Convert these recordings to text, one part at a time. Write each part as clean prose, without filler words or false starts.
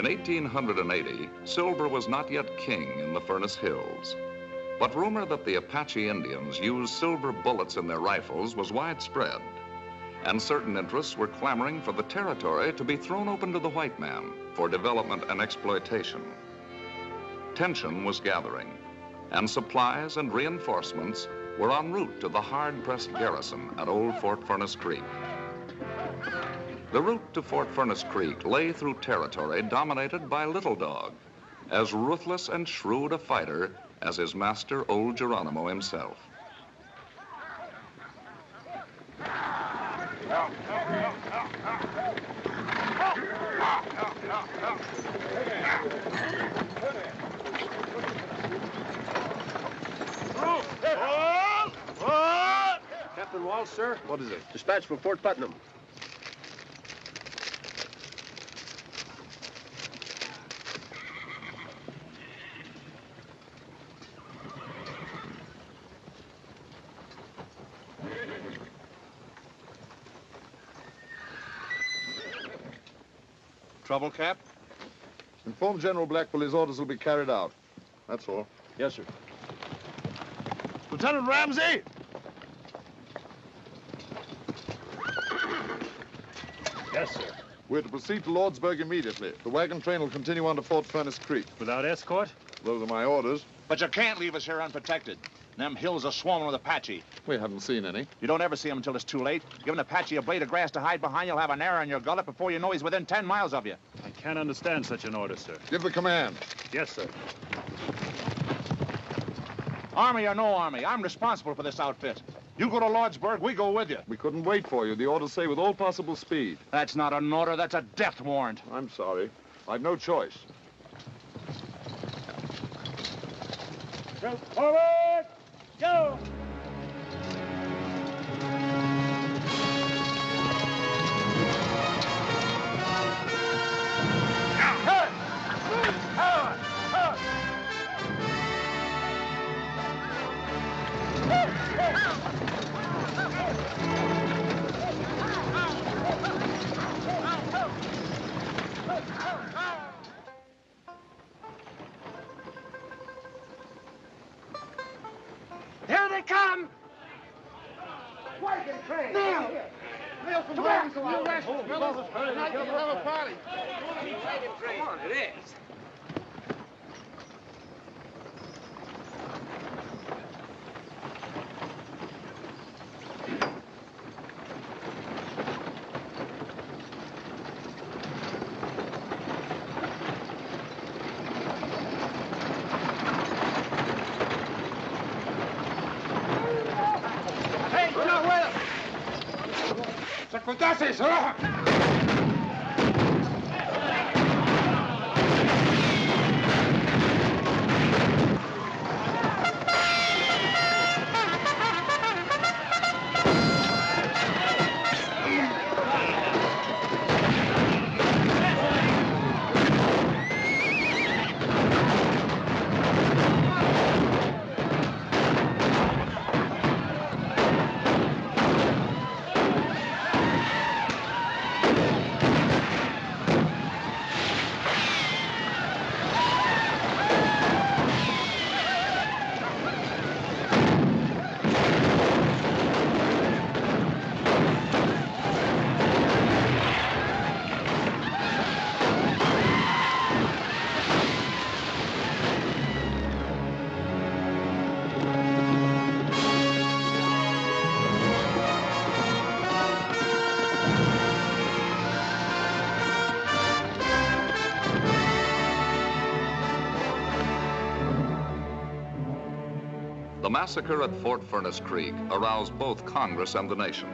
In 1880, silver was not yet king in the Furnace Hills. But rumor that the Apache Indians used silver bullets in their rifles was widespread, and certain interests were clamoring for the territory to be thrown open to the white man for development and exploitation. Tension was gathering, and supplies and reinforcements were en route to the hard-pressed garrison at Old Fort Furnace Creek. The route to Fort Furnace Creek lay through territory dominated by Little Dog, as ruthless and shrewd a fighter as his master, Old Geronimo himself. Captain Walsh, sir. What is it? Dispatch from Fort Putnam. Trouble, Cap? Inform General Blackwell his orders will be carried out. That's all. Yes, sir. Lieutenant Ramsey! Yes, sir. We're to proceed to Lordsburg immediately. The wagon train will continue on to Fort Furnace Creek. Without escort? Those are my orders. But you can't leave us here unprotected. Them hills are swarming with Apache. We haven't seen any. You don't ever see them until it's too late. Give an Apache a blade of grass to hide behind, you'll have an arrow in your gullet before you know he's within 10 miles of you. I can't understand such an order, sir. Give the command. Yes, sir. Army or no army, I'm responsible for this outfit. You go to Lordsburg, we go with you. We couldn't wait for you. The orders say with all possible speed. That's not an order, that's a death warrant. I'm sorry. I've no choice. Forward! Go! Here they come! Wagon train! Now! Neil from Wales, you rascals, fellas! Tonight we'll have a party. Come on, it is. Sacudaces, huh? The massacre at Fort Furnace Creek aroused both Congress and the nation.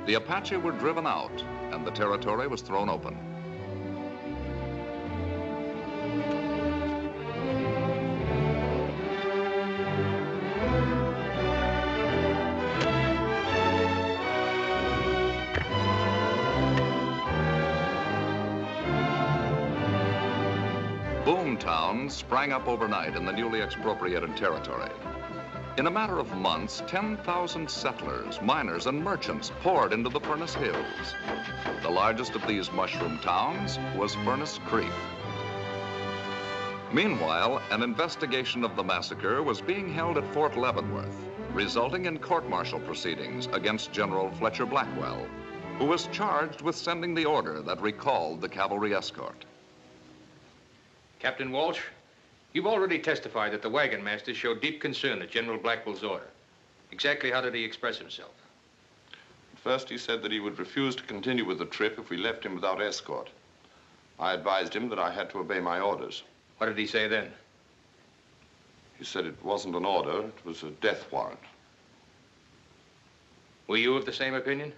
The Apache were driven out, and the territory was thrown open. Boom towns sprang up overnight in the newly expropriated territory. In a matter of months, 10,000 settlers, miners, and merchants poured into the Furnace Hills. The largest of these mushroom towns was Furnace Creek. Meanwhile, an investigation of the massacre was being held at Fort Leavenworth, resulting in court-martial proceedings against General Fletcher Blackwell, who was charged with sending the order that recalled the cavalry escort. Captain Walsh, you've already testified that the wagon master showed deep concern at General Blackwell's order. Exactly how did he express himself? First, he said that he would refuse to continue with the trip if we left him without escort. I advised him that I had to obey my orders. What did he say then? He said it wasn't an order, it was a death warrant. Were you of the same opinion?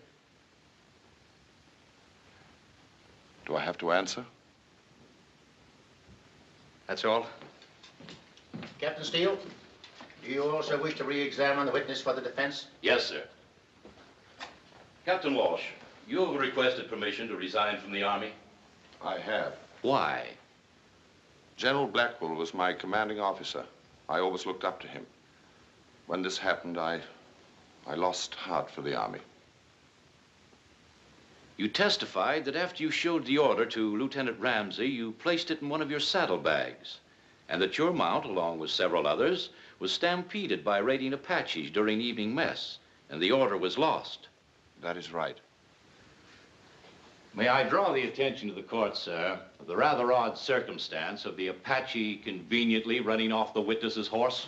Do I have to answer? That's all? Captain Steele, do you also wish to re-examine the witness for the defense? Yes, sir. Captain Walsh, you have requested permission to resign from the Army? I have. Why? General Blackwell was my commanding officer. I always looked up to him. When this happened, I lost heart for the Army. You testified that after you showed the order to Lieutenant Ramsey, you placed it in one of your saddlebags, and that your mount, along with several others, was stampeded by raiding Apaches during evening mess, and the order was lost. That is right. May I draw the attention to the court, sir, of the rather odd circumstance of the Apache conveniently running off the witness's horse?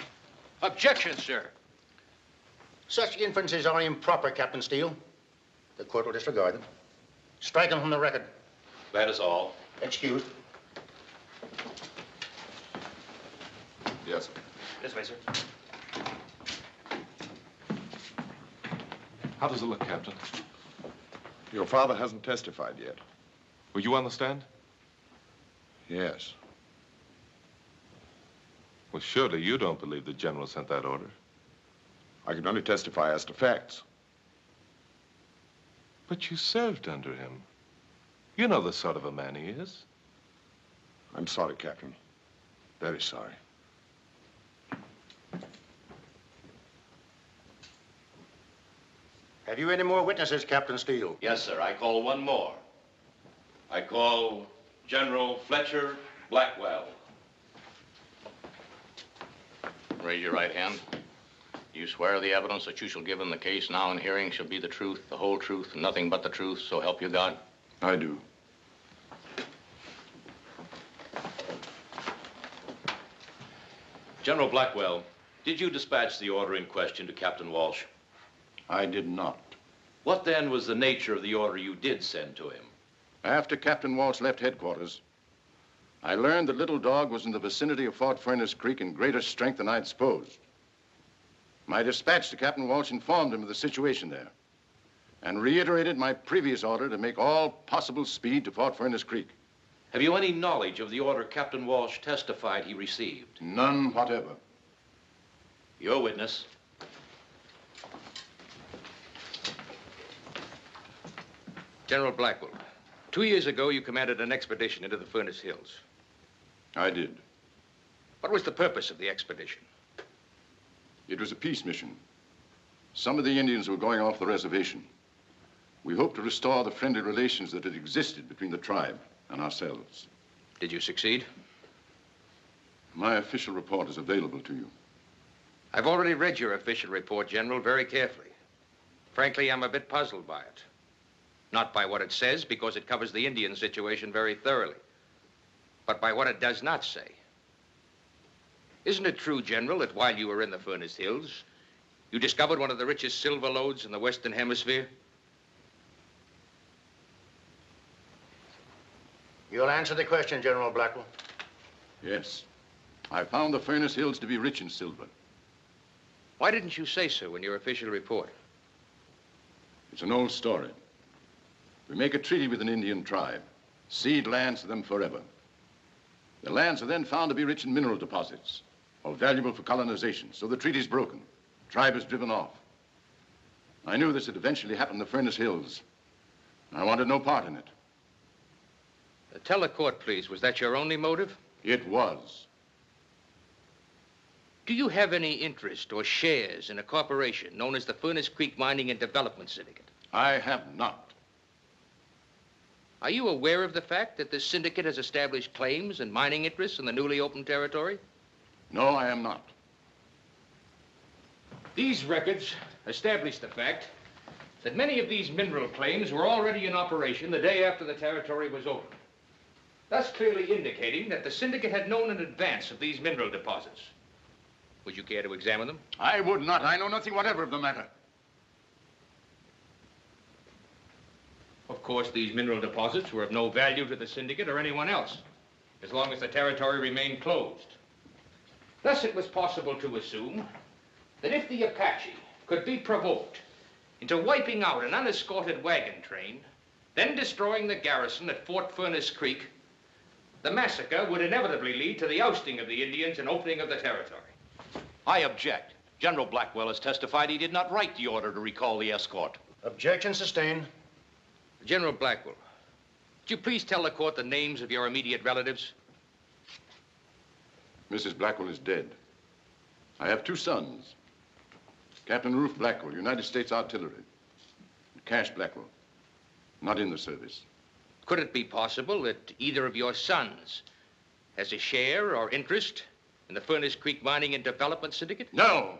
Objection, sir. Such inferences are improper, Captain Steele. The court will disregard them. Strike them from the record. That is all. Excused. Yes, sir. This way, sir. How does it look, Captain? Your father hasn't testified yet. Will you understand? Yes. Well, surely you don't believe the general sent that order. I can only testify as to facts. But you served under him. You know the sort of a man he is. I'm sorry, Captain. Very sorry. Have you any more witnesses, Captain Steele? Yes, sir. I call one more. I call General Fletcher Blackwell. Raise your right hand. You swear the evidence that you shall give in the case now in hearing shall be the truth, the whole truth, and nothing but the truth, so help you God? I do. General Blackwell, did you dispatch the order in question to Captain Walsh? I did not. What then was the nature of the order you did send to him? After Captain Walsh left headquarters, I learned that Little Dog was in the vicinity of Fort Furnace Creek in greater strength than I'd supposed. My dispatch to Captain Walsh informed him of the situation there and reiterated my previous order to make all possible speed to Fort Furnace Creek. Have you any knowledge of the order Captain Walsh testified he received? None whatever. Your witness. General Blackwell, 2 years ago, you commanded an expedition into the Furnace Hills. I did. What was the purpose of the expedition? It was a peace mission. Some of the Indians were going off the reservation. We hoped to restore the friendly relations that had existed between the tribe and ourselves. Did you succeed? My official report is available to you. I've already read your official report, General, very carefully. Frankly, I'm a bit puzzled by it. Not by what it says, because it covers the Indian situation very thoroughly, but by what it does not say. Isn't it true, General, that while you were in the Furnace Hills, you discovered one of the richest silver lodes in the Western Hemisphere? You'll answer the question, General Blackwell. Yes. I found the Furnace Hills to be rich in silver. Why didn't you say so in your official report? It's an old story. We make a treaty with an Indian tribe, cede lands to them forever. The lands are then found to be rich in mineral deposits, or valuable for colonization, so the treaty's broken. The tribe is driven off. I knew this would eventually happen in the Furnace Hills. I wanted no part in it. Tell the court, please, was that your only motive? It was. Do you have any interest or shares in a corporation known as the Furnace Creek Mining and Development Syndicate? I have not. Are you aware of the fact that this syndicate has established claims and mining interests in the newly opened territory? No, I am not. These records establish the fact that many of these mineral claims were already in operation the day after the territory was opened, thus clearly indicating that the syndicate had known in advance of these mineral deposits. Would you care to examine them? I would not. I know nothing whatever of the matter. Of course, these mineral deposits were of no value to the syndicate or anyone else, as long as the territory remained closed. Thus, it was possible to assume that if the Apache could be provoked into wiping out an unescorted wagon train, then destroying the garrison at Fort Furnace Creek, the massacre would inevitably lead to the ousting of the Indians and opening of the territory. I object. General Blackwell has testified he did not write the order to recall the escort. Objection sustained. General Blackwell, would you please tell the court the names of your immediate relatives? Mrs. Blackwell is dead. I have 2 sons. Captain Roof Blackwell, United States Artillery. And Cash Blackwell, not in the service. Could it be possible that either of your sons has a share or interest in the Furnace Creek Mining and Development Syndicate? No.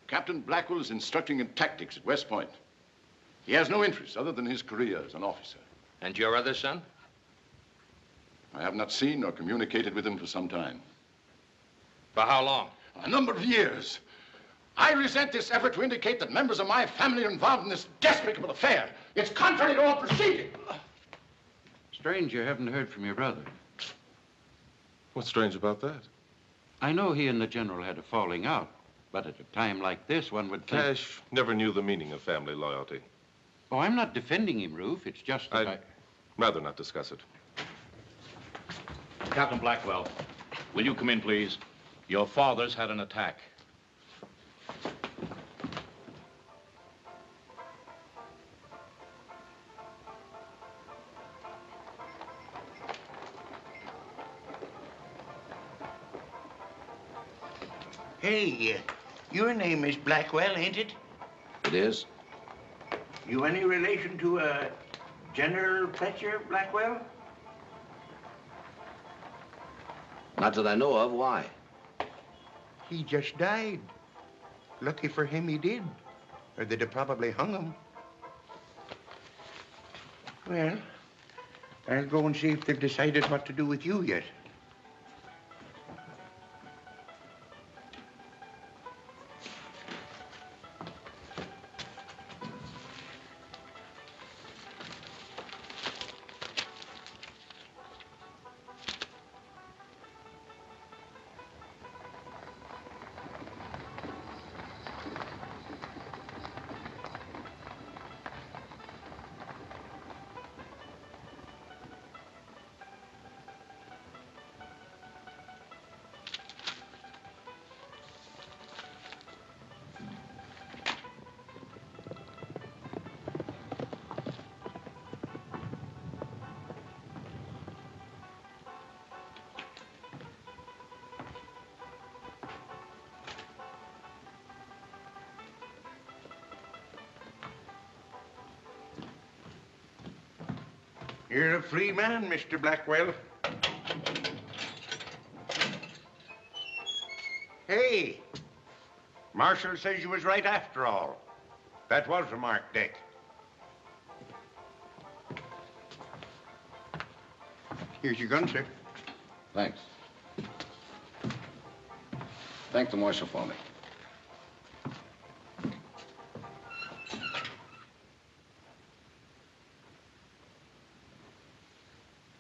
Captain Blackwell is instructing in tactics at West Point. He has no interest other than his career as an officer. And your other son? I have not seen or communicated with him for some time. For how long? A number of years. I resent this effort to indicate that members of my family are involved in this despicable affair. It's contrary to all procedure. Strange you haven't heard from your brother. What's strange about that? I know he and the general had a falling out, but at a time like this, one would think... Cash never knew the meaning of family loyalty. Oh, I'm not defending him, Roof. It's just that I'd rather not discuss it. Captain Blackwell, will you come in, please? Your father's had an attack. Hey, your name is Blackwell, ain't it? It is? You any relation to General Fletcher Blackwell? Not that I know of. Why? He just died. Lucky for him he did, or they'd have probably hung him. Well, I'll go and see if they've decided what to do with you yet. You're a free man, Mr. Blackwell. Hey, Marshal says you was right after all. That was a marked deck. Here's your gun, sir. Thanks. Thank the marshal for me.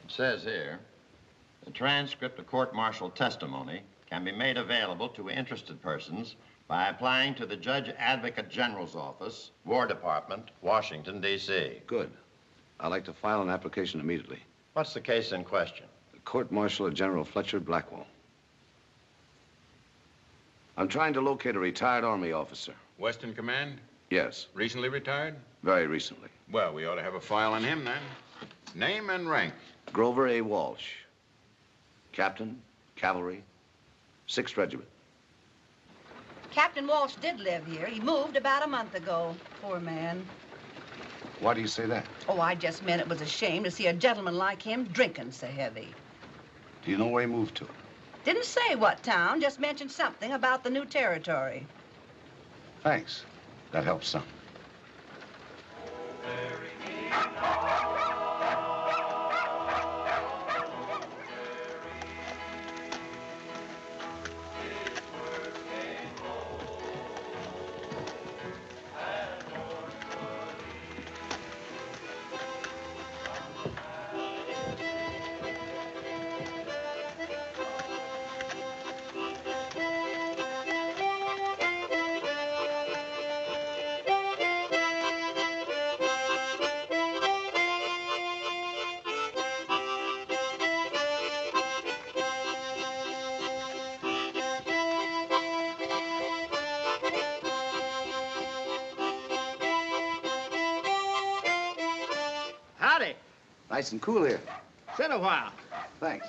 It says here, the transcript of court-martial testimony can be made available to interested persons by applying to the Judge Advocate General's Office, War Department, Washington, D.C. Good. I'd like to file an application immediately. What's the case in question? The court-martial of General Fletcher Blackwell. I'm trying to locate a retired Army officer. Western Command? Yes. Recently retired? Very recently. Well, we ought to have a file on him then. Name and rank? Grover A. Walsh. Captain, Cavalry, 6th Regiment. Captain Walsh did live here. He moved about a month ago. Poor man. Why do you say that? Oh, I just meant it was a shame to see a gentleman like him drinking so heavy. Do you know where he moved to? Didn't say what town, just mentioned something about the new territory. Thanks. That helps some. Howdy. Nice and cool here. Sit a while. Thanks.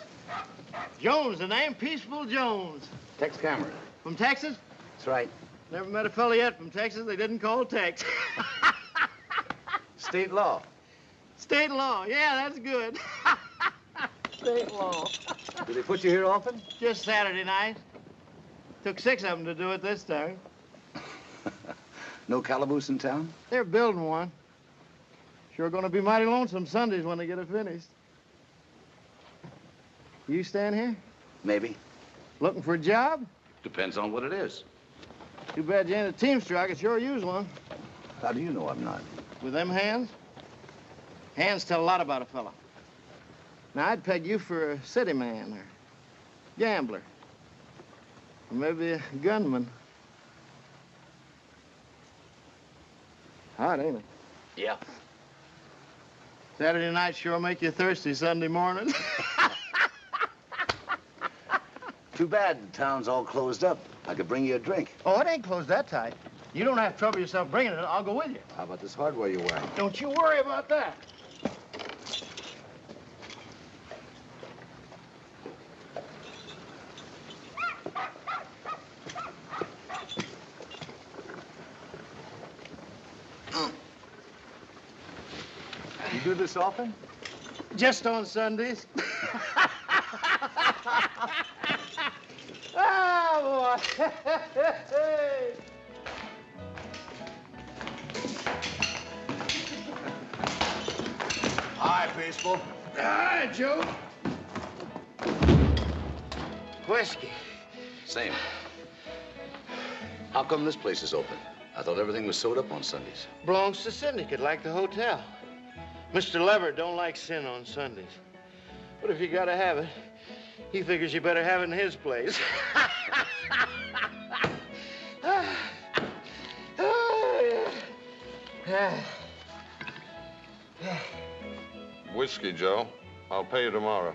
Jones, the name? Peaceful Jones. Tex Cameron. From Texas? That's right. Never met a fella yet from Texas they didn't call Tex. State law. State law. Yeah, that's good. State law. Do they put you here often? Just Saturday night. Took 6 of them to do it this time. No calaboose in town? They're building one. Sure gonna be mighty lonesome Sundays when they get it finished. You staying here? Maybe. Looking for a job? Depends on what it is. Too bad you ain't a teamster. I could sure use one. How do you know I'm not? With them hands? Hands tell a lot about a fella. Now, I'd peg you for a city man or gambler. Or maybe a gunman. Hot, ain't it? Yeah. Saturday night sure make you thirsty Sunday morning. Too bad the town's all closed up. I could bring you a drink. Oh, it ain't closed that tight. You don't have to trouble yourself bringing it. I'll go with you. How about this hardware you're wearing? Don't you worry about that. You do this often? Just on Sundays. Oh, boy. Hi, Peaceful. Hi, Joe. Whiskey. Same. How come this place is open? I thought everything was sewed up on Sundays. Belongs to syndicate, like the hotel. Mr. Lever don't like sin on Sundays. But if you gotta have it, he figures you better have it in his place. Whiskey, Joe. I'll pay you tomorrow.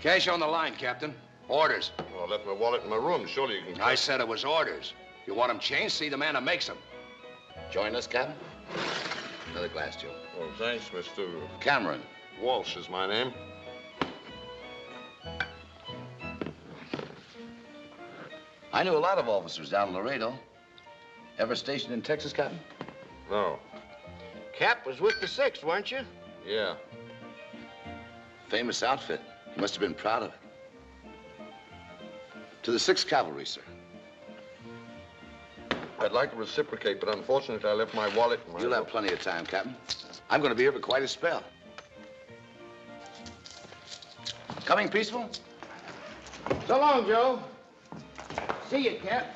Cash on the line, Captain. Orders. Well, I left my wallet in my room. Surely you can... I said it was orders. You want them changed? See the man that makes them. Join us, Captain? Another glass, Joe. Well, thanks, Mr. Cameron. Walsh is my name. I knew a lot of officers down in Laredo. Ever stationed in Texas, Captain? No. Cap was with the 6th, weren't you? Yeah. Famous outfit. You must have been proud of it. To the 6th Cavalry, sir. I'd like to reciprocate, but unfortunately I left my wallet in my... You'll have plenty of time, Captain. I'm going to be here for quite a spell. Coming, Peaceful? So long, Joe. See you, Cap.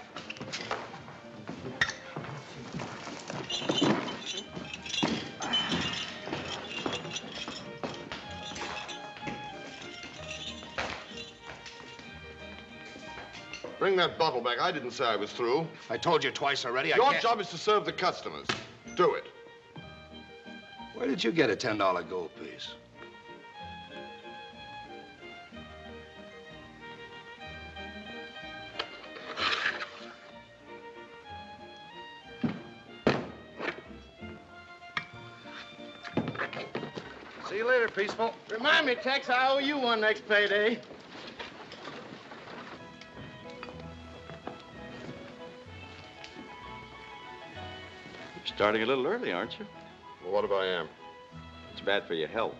Bring that bottle back. I didn't say I was through. I told you twice already. Your job is to serve the customers. Do it. Where did you get a $10 gold piece? See you later, Peaceful. Remind me, Tex, I owe you one next payday. You're starting a little early, aren't you? Well, what if I am? It's bad for your health.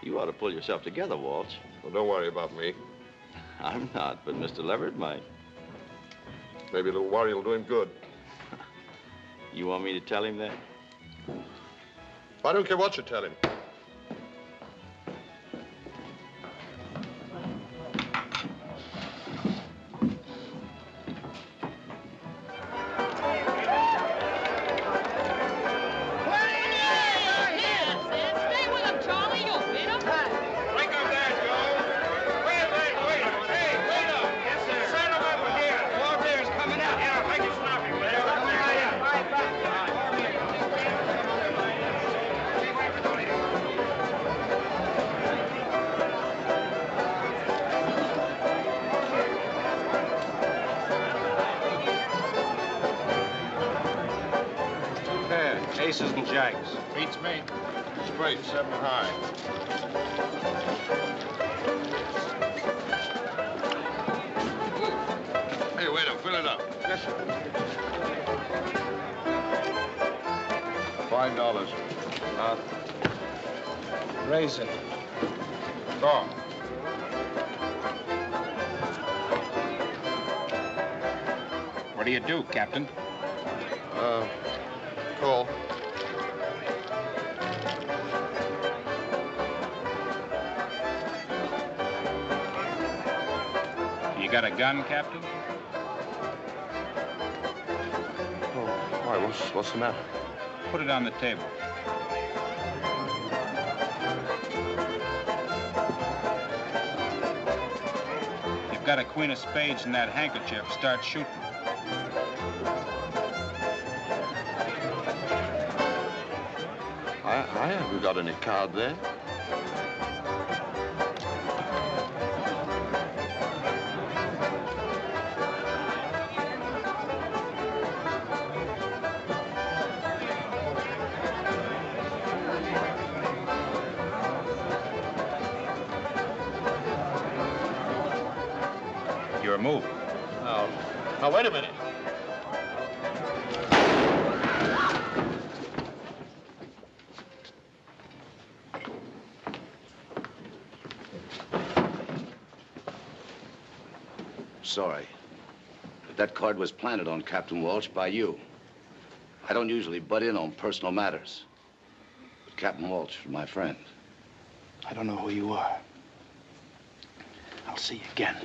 You ought to pull yourself together, Walsh. Well, don't worry about me. I'm not, but Mr. Leverett might. Maybe a little worry will do him good. You want me to tell him that? I don't care what you tell him. Aces and jacks. Beats me. Straight, 7 high. Hey, waiter, fill it up. Yes, sir. $5. Raise it. Go. What do you do, Captain? Call. You got a gun, Captain? Oh, why, what's the matter? Put it on the table. You've got a queen of spades in that handkerchief. Start shooting. I haven't got any card there. You're moving. Now, wait a minute. Sorry, but that card was planted on Captain Walsh by you. I don't usually butt in on personal matters. But Captain Walsh is my friend. I don't know who you are. I'll see you again.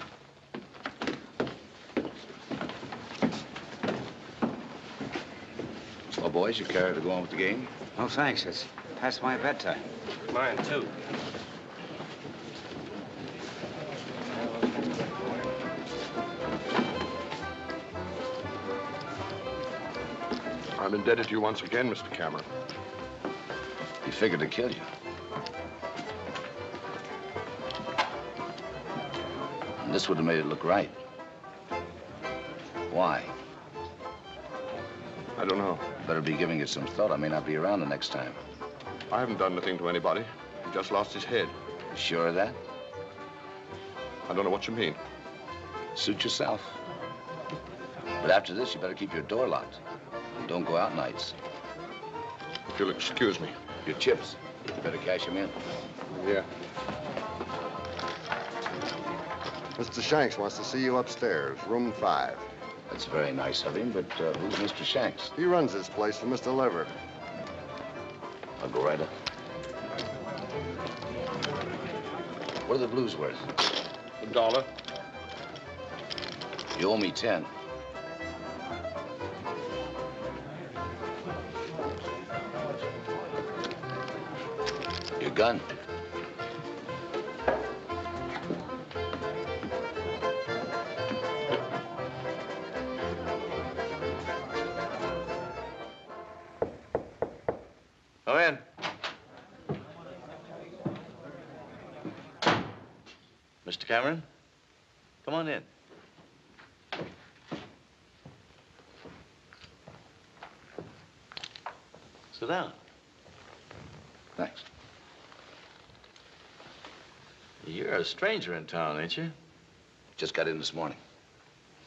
Well, boys, you care to go on with the game? No, thanks. It's past my bedtime. Mine, too. I'm indebted to you once again, Mr. Cameron. He figured to kill you. And this would have made it look right. Why? I don't know. Better be giving it some thought. I may not be around the next time. I haven't done anything to anybody. He just lost his head. You sure of that? I don't know what you mean. Suit yourself. But after this, you better keep your door locked. And don't go out nights. If you'll excuse me. Your chips. You better cash them in. Yeah. Mr. Shanks wants to see you upstairs, room 5. That's very nice of him, but who's Mr. Shanks? He runs this place for Mr. Leverett. I'll go right up. What are the blues worth? $1. You owe me 10. Your gun. Come in. Mr. Cameron, come on in. Sit down. Thanks. You're a stranger in town, ain't you? Just got in this morning.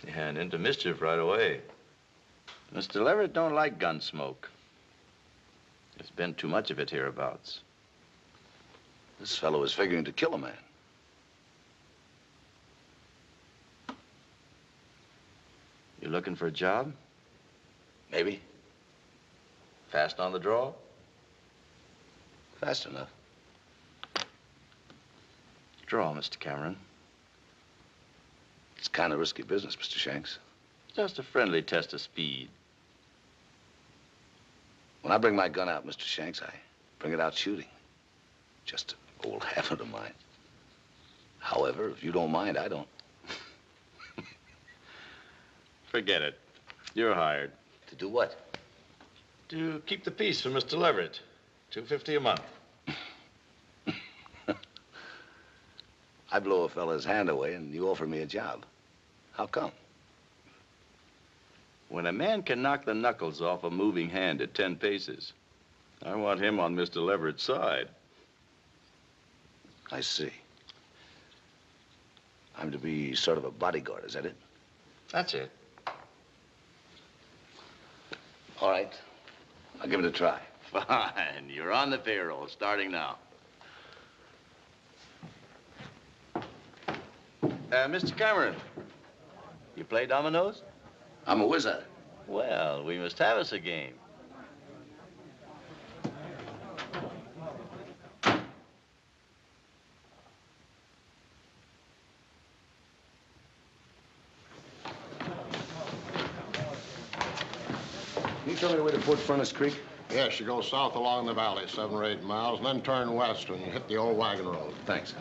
Yeah, and into mischief right away. Mr. Leverett don't like gun smoke. There's been too much of it hereabouts. This fellow is figuring to kill a man. You looking for a job? Maybe. Fast on the draw? Fast enough. Draw, Mr. Cameron. It's kind of risky business, Mr. Shanks. Just a friendly test of speed. When I bring my gun out, Mr. Shanks, I bring it out shooting. Just an old habit of mine. However, if you don't mind, I don't. Forget it. You're hired. To do what? To keep the peace for Mr. Leverett. $250 a month. I blow a fella's hand away and you offer me a job. How come? When a man can knock the knuckles off a moving hand at 10 paces, I want him on Mr. Leverett's side. I see. I'm to be sort of a bodyguard, is that it? That's it. All right. I'll give it a try. Fine. You're on the payroll, starting now. Mr. Cameron, you play dominoes? I'm a wizard. Well, we must have us a game. Can you tell me the way to Fort Furnace Creek? Yes, you go south along the valley, 7 or 8 miles, and then turn west when you hit the old wagon road. Thanks.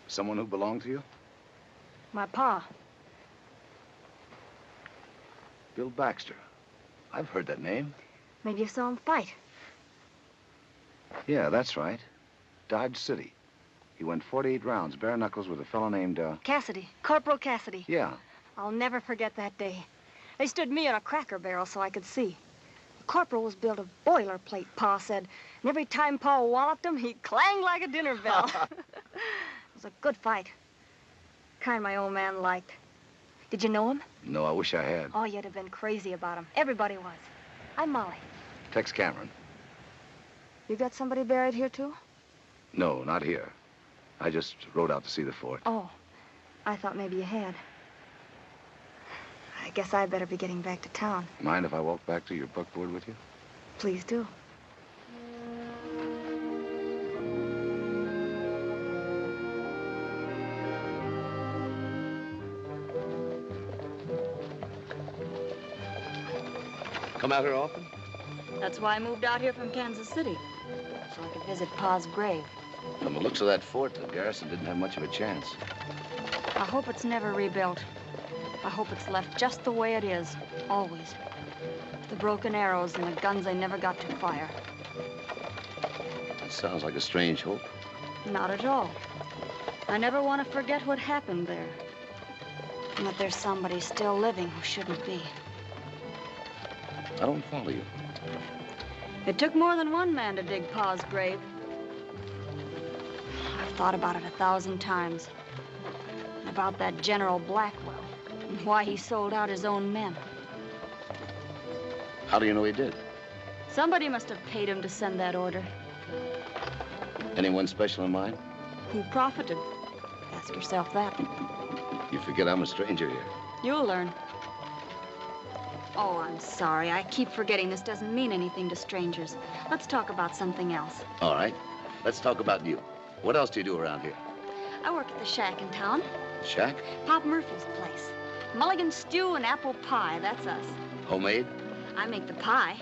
Someone who belonged to you? My pa. Bill Baxter. I've heard that name. Maybe you saw him fight. Yeah, that's right. Dodge City. He went 48 rounds, bare knuckles, with a fellow named, Cassidy. Corporal Cassidy. Yeah. I'll never forget that day. They stood me on a cracker barrel so I could see. The corporal was built of boilerplate, Pa said. And every time Pa walloped him, he clanged like a dinner bell. It was a good fight. Kind my old man liked. Did you know him? No, I wish I had. Oh, you'd have been crazy about him. Everybody was. I'm Molly. Tex Cameron. You got somebody buried here, too? No, not here. I just rode out to see the fort. Oh, I thought maybe you had. I guess I'd better be getting back to town. Mind if I walk back to your buckboard with you? Please do. Come out here often? That's why I moved out here from Kansas City, so I could visit Pa's grave. From the looks of that fort, the garrison didn't have much of a chance. I hope it's never rebuilt. I hope it's left just the way it is, always. The broken arrows and the guns they never got to fire. That sounds like a strange hope. Not at all. I never want to forget what happened there. And that there's somebody still living who shouldn't be. I don't follow you. It took more than one man to dig Pa's grave. I've thought about it 1,000 times. And about that General Blackwell and why he sold out his own men. How do you know he did? Somebody must have paid him to send that order. Anyone special in mind? Who profited? Ask yourself that. You forget I'm a stranger here. You'll learn. Oh, I'm sorry. I keep forgetting this doesn't mean anything to strangers. Let's talk about something else. All right. Let's talk about you. What else do you do around here? I work at the shack in town. Shack? Pop Murphy's place. Mulligan stew and apple pie, that's us. Homemade? I make the pie.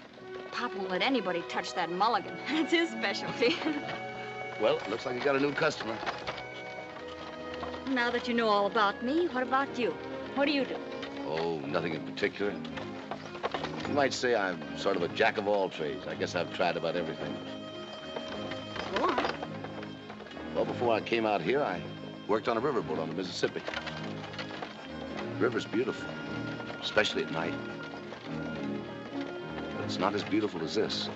Pop won't let anybody touch that mulligan. That's his specialty. Well, looks like you got a new customer. Now that you know all about me, what about you? What do you do? Oh, nothing in particular. You might say I'm sort of a jack of all trades. I guess I've tried about everything. Go on. Well, before I came out here, I worked on a riverboat on the Mississippi. The river's beautiful, especially at night. But it's not as beautiful as this.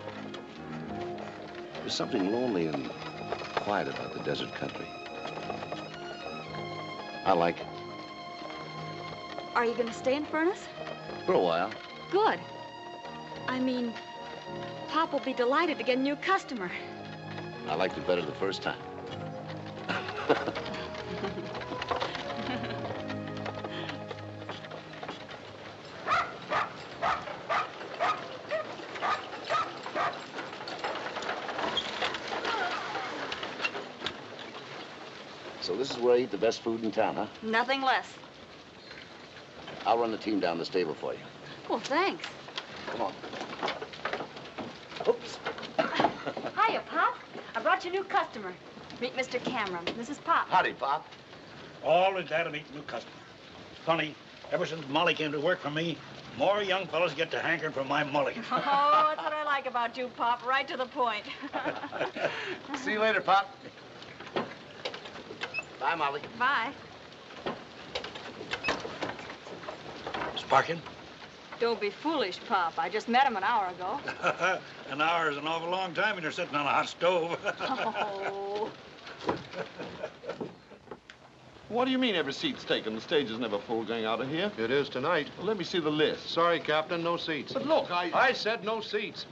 There's something lonely and quiet about the desert country. I like it. Are you going to stay in Furnace? For a while. Good. I mean, Pop will be delighted to get a new customer. I liked it better the first time. So this is where I eat the best food in town, huh? Nothing less. I'll run the team down the stable for you. Well, thanks. Come on. Oops. Hiya, Pop. I brought you a new customer. Meet Mr. Cameron. This is Pop. Howdy, Pop. Always glad to meet a new customer. Funny, ever since Molly came to work for me, more young fellas get to hankering for my mulligan. Oh, that's what I like about you, Pop. Right to the point. See you later, Pop. Bye, Molly. Bye. Sparkin? Don't be foolish, Pop. I just met him an hour ago. An hour is an awful long time when you're sitting on a hot stove. Oh. What do you mean every seat's taken? The stage is never full going out of here. It is tonight. Well, let me see the list. Sorry, Captain, no seats. But look, I said no seats.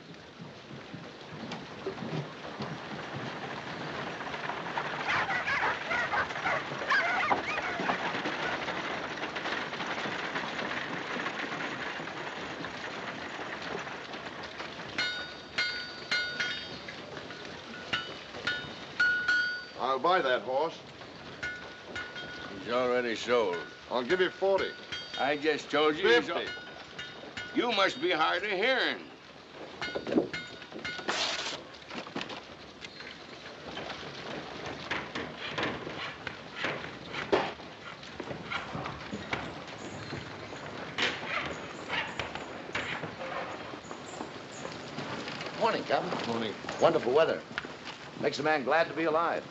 I'll buy that horse. He's already sold. I'll give you 40. I just told you. 50. You must be hard of hearing. Morning, Captain. Morning. Wonderful weather. Makes a man glad to be alive.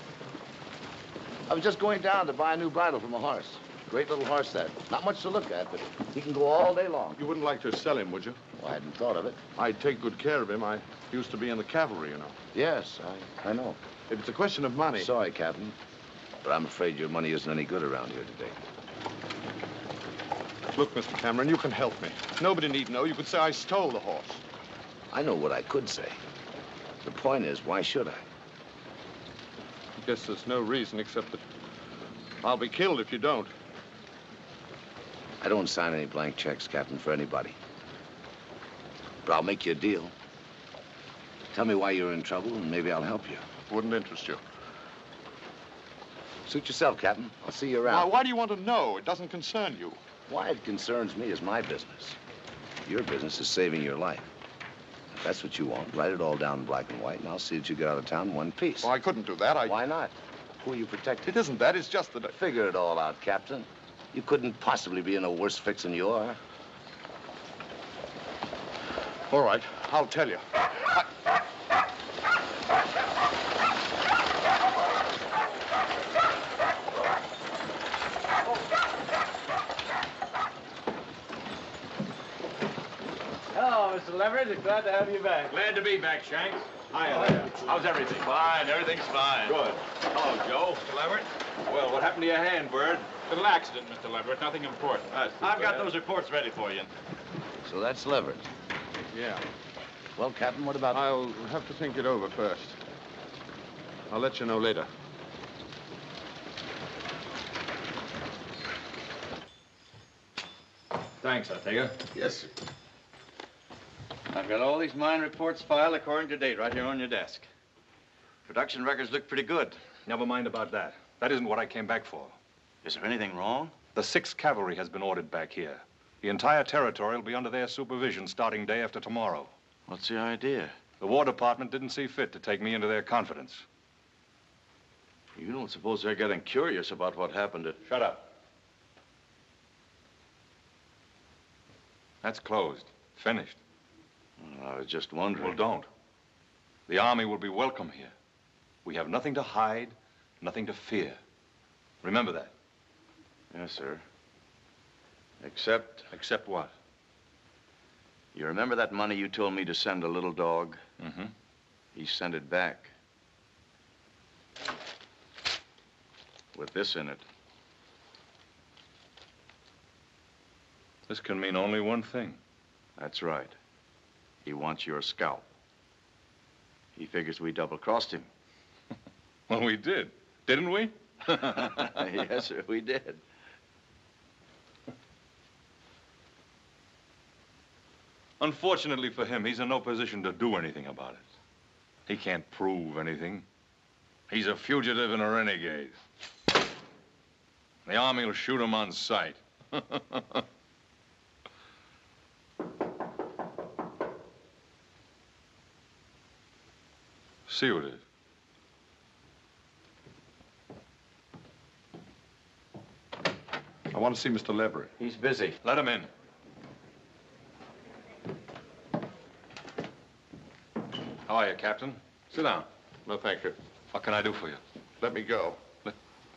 I was just going down to buy a new bridle from a horse. Great little horse, that. Not much to look at, but he can go all day long. You wouldn't like to sell him, would you? Well, I hadn't thought of it. I'd take good care of him. I used to be in the cavalry, you know. Yes, I know. If it's a question of money... Sorry, Captain, but I'm afraid your money isn't any good around here today. Look, Mr. Cameron, you can help me. Nobody need know. You could say I stole the horse. I know what I could say. The point is, why should I? I guess there's no reason except that I'll be killed if you don't. I don't sign any blank checks, Captain, for anybody. But I'll make you a deal. Tell me why you're in trouble, and maybe I'll help you. Wouldn't interest you. Suit yourself, Captain. I'll see you around. Why do you want to know? It doesn't concern you. Why it concerns me is my business. Your business is saving your life. If that's what you want, write it all down in black and white, and I'll see that you get out of town in one piece. Well, I couldn't do that. Why not? Who are you protecting? It isn't that. It's just that... Figure it all out, Captain. You couldn't possibly be in a worse fix than you are. All right, I'll tell you. Hello, Mr. Leverett. Glad to have you back. Glad to be back, Shanks. Hiya. How's everything? Fine. Everything's fine. Good. Hello, Joe. Mr. Leverett. Well, what happened to your hand, Bird? Little accident, Mr. Leverett. Nothing important. I've got those reports ready for you. So that's Leverett. Yeah. Well, Captain, what about... I'll have to think it over first. I'll let you know later. Thanks, Ortega. Yes, sir. I've got all these mine reports filed according to date right here on your desk. Production records look pretty good. Never mind about that. That isn't what I came back for. Is there anything wrong? The 6th Cavalry has been ordered back here. The entire territory will be under their supervision starting day after tomorrow. What's the idea? The War Department didn't see fit to take me into their confidence. You don't suppose they're getting curious about what happened at... Shut up. That's closed. Finished. I was just wondering. Well, don't. The Army will be welcome here. We have nothing to hide, nothing to fear. Remember that. Yes, sir. Except... Except what? You remember that money you told me to send a little dog? Mm-hmm. He sent it back. With this in it. This can mean only one thing. That's right. He wants your scalp. He figures we double-crossed him. Well, we did, didn't we? Yes, sir, we did. Unfortunately for him, he's in no position to do anything about it. He can't prove anything. He's a fugitive and a renegade. The Army will shoot him on sight. See who it is. I want to see Mr. Leverett. He's busy. Let him in. How are you, Captain? Sit down. No, thank you. What can I do for you? Let me go.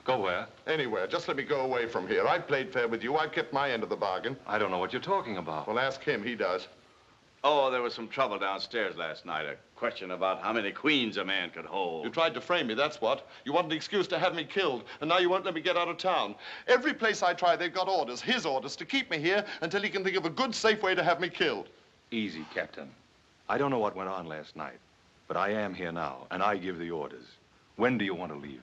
Go where? Anywhere. Just let me go away from here. I've played fair with you. I've kept my end of the bargain. I don't know what you're talking about. Well, ask him. He does. Oh, there was some trouble downstairs last night. A question about how many queens a man could hold. You tried to frame me, that's what. You want an excuse to have me killed, and now you won't let me get out of town. Every place I try, they've got orders, his orders, to keep me here until he can think of a good, safe way to have me killed. Easy, Captain. I don't know what went on last night, but I am here now, and I give the orders. When do you want to leave?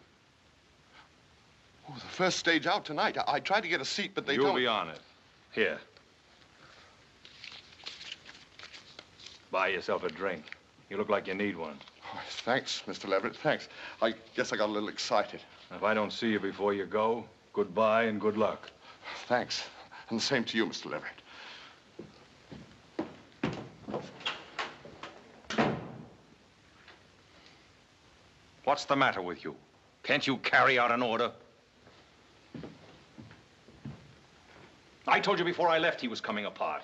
Oh, the first stage out tonight. I tried to get a seat, but they don't... You'll be on it. Here. Buy yourself a drink. You look like you need one. Oh, thanks, Mr. Leverett, thanks. I guess I got a little excited. If I don't see you before you go, goodbye and good luck. Thanks. And the same to you, Mr. Leverett. What's the matter with you? Can't you carry out an order? I told you before I left he was coming apart.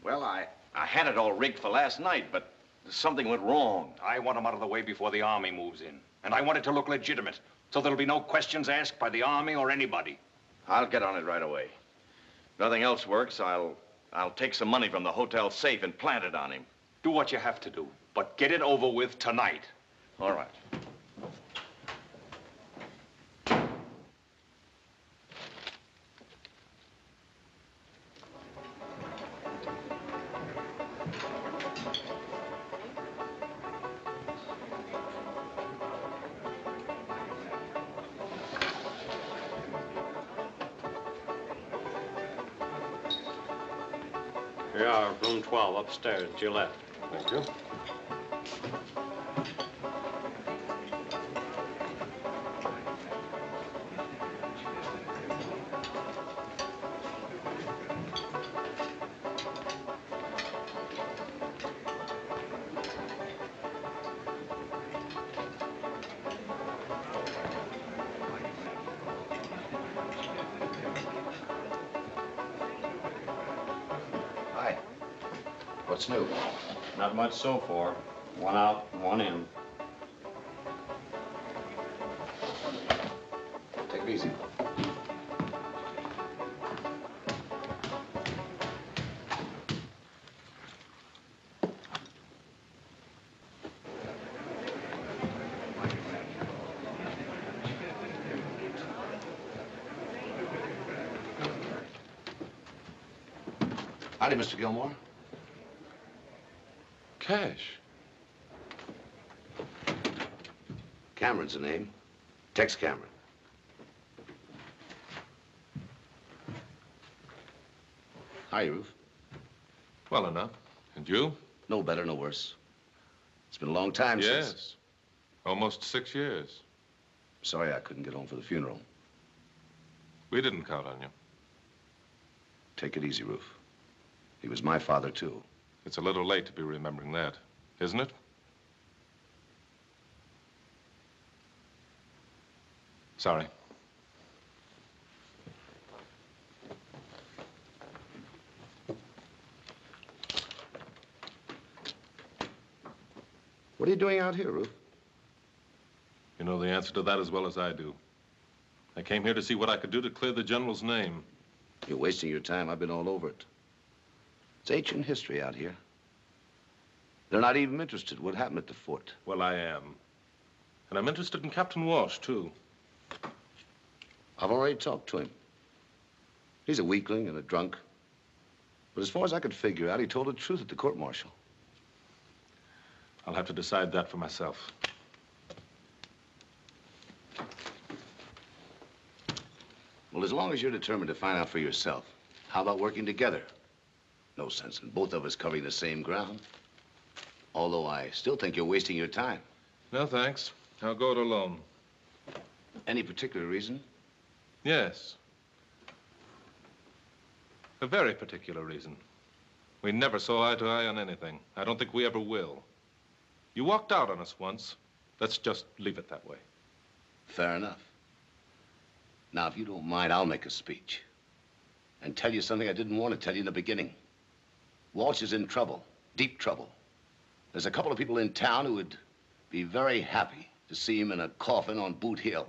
Well, I had it all rigged for last night, but something went wrong. I want him out of the way before the Army moves in. And I want it to look legitimate, so there'll be no questions asked by the Army or anybody. I'll get on it right away. If nothing else works, I'll take some money from the hotel safe and plant it on him. Do what you have to do, but get it over with tonight. All right. Here you are, room 12, upstairs, to your left. Thank you. What's new? Not much so far. One out and one in. Take it easy. Howdy, Mr. Gilmore. Cash. Cameron's the name. Tex Cameron. Hi, Ruth. Well enough. And you? No better, no worse. It's been a long time since... Yes. Almost 6 years. Sorry I couldn't get home for the funeral. We didn't count on you. Take it easy, Ruth. He was my father, too. It's a little late to be remembering that, isn't it? Sorry. What are you doing out here, Ruth? You know the answer to that as well as I do. I came here to see what I could do to clear the General's name. You're wasting your time. I've been all over it. It's ancient history out here. They're not even interested what happened at the fort. Well, I am. And I'm interested in Captain Walsh, too. I've already talked to him. He's a weakling and a drunk. But as far as I could figure out, he told the truth at the court-martial. I'll have to decide that for myself. Well, as long as you're determined to find out for yourself, how about working together? No sense in both of us covering the same ground. Although I still think you're wasting your time. No, thanks. I'll go it alone. Any particular reason? Yes. A very particular reason. We never saw eye to eye on anything. I don't think we ever will. You walked out on us once. Let's just leave it that way. Fair enough. Now, if you don't mind, I'll make a speech. And tell you something I didn't want to tell you in the beginning. Walsh is in trouble, deep trouble. There's a couple of people in town who would be very happy to see him in a coffin on Boot Hill.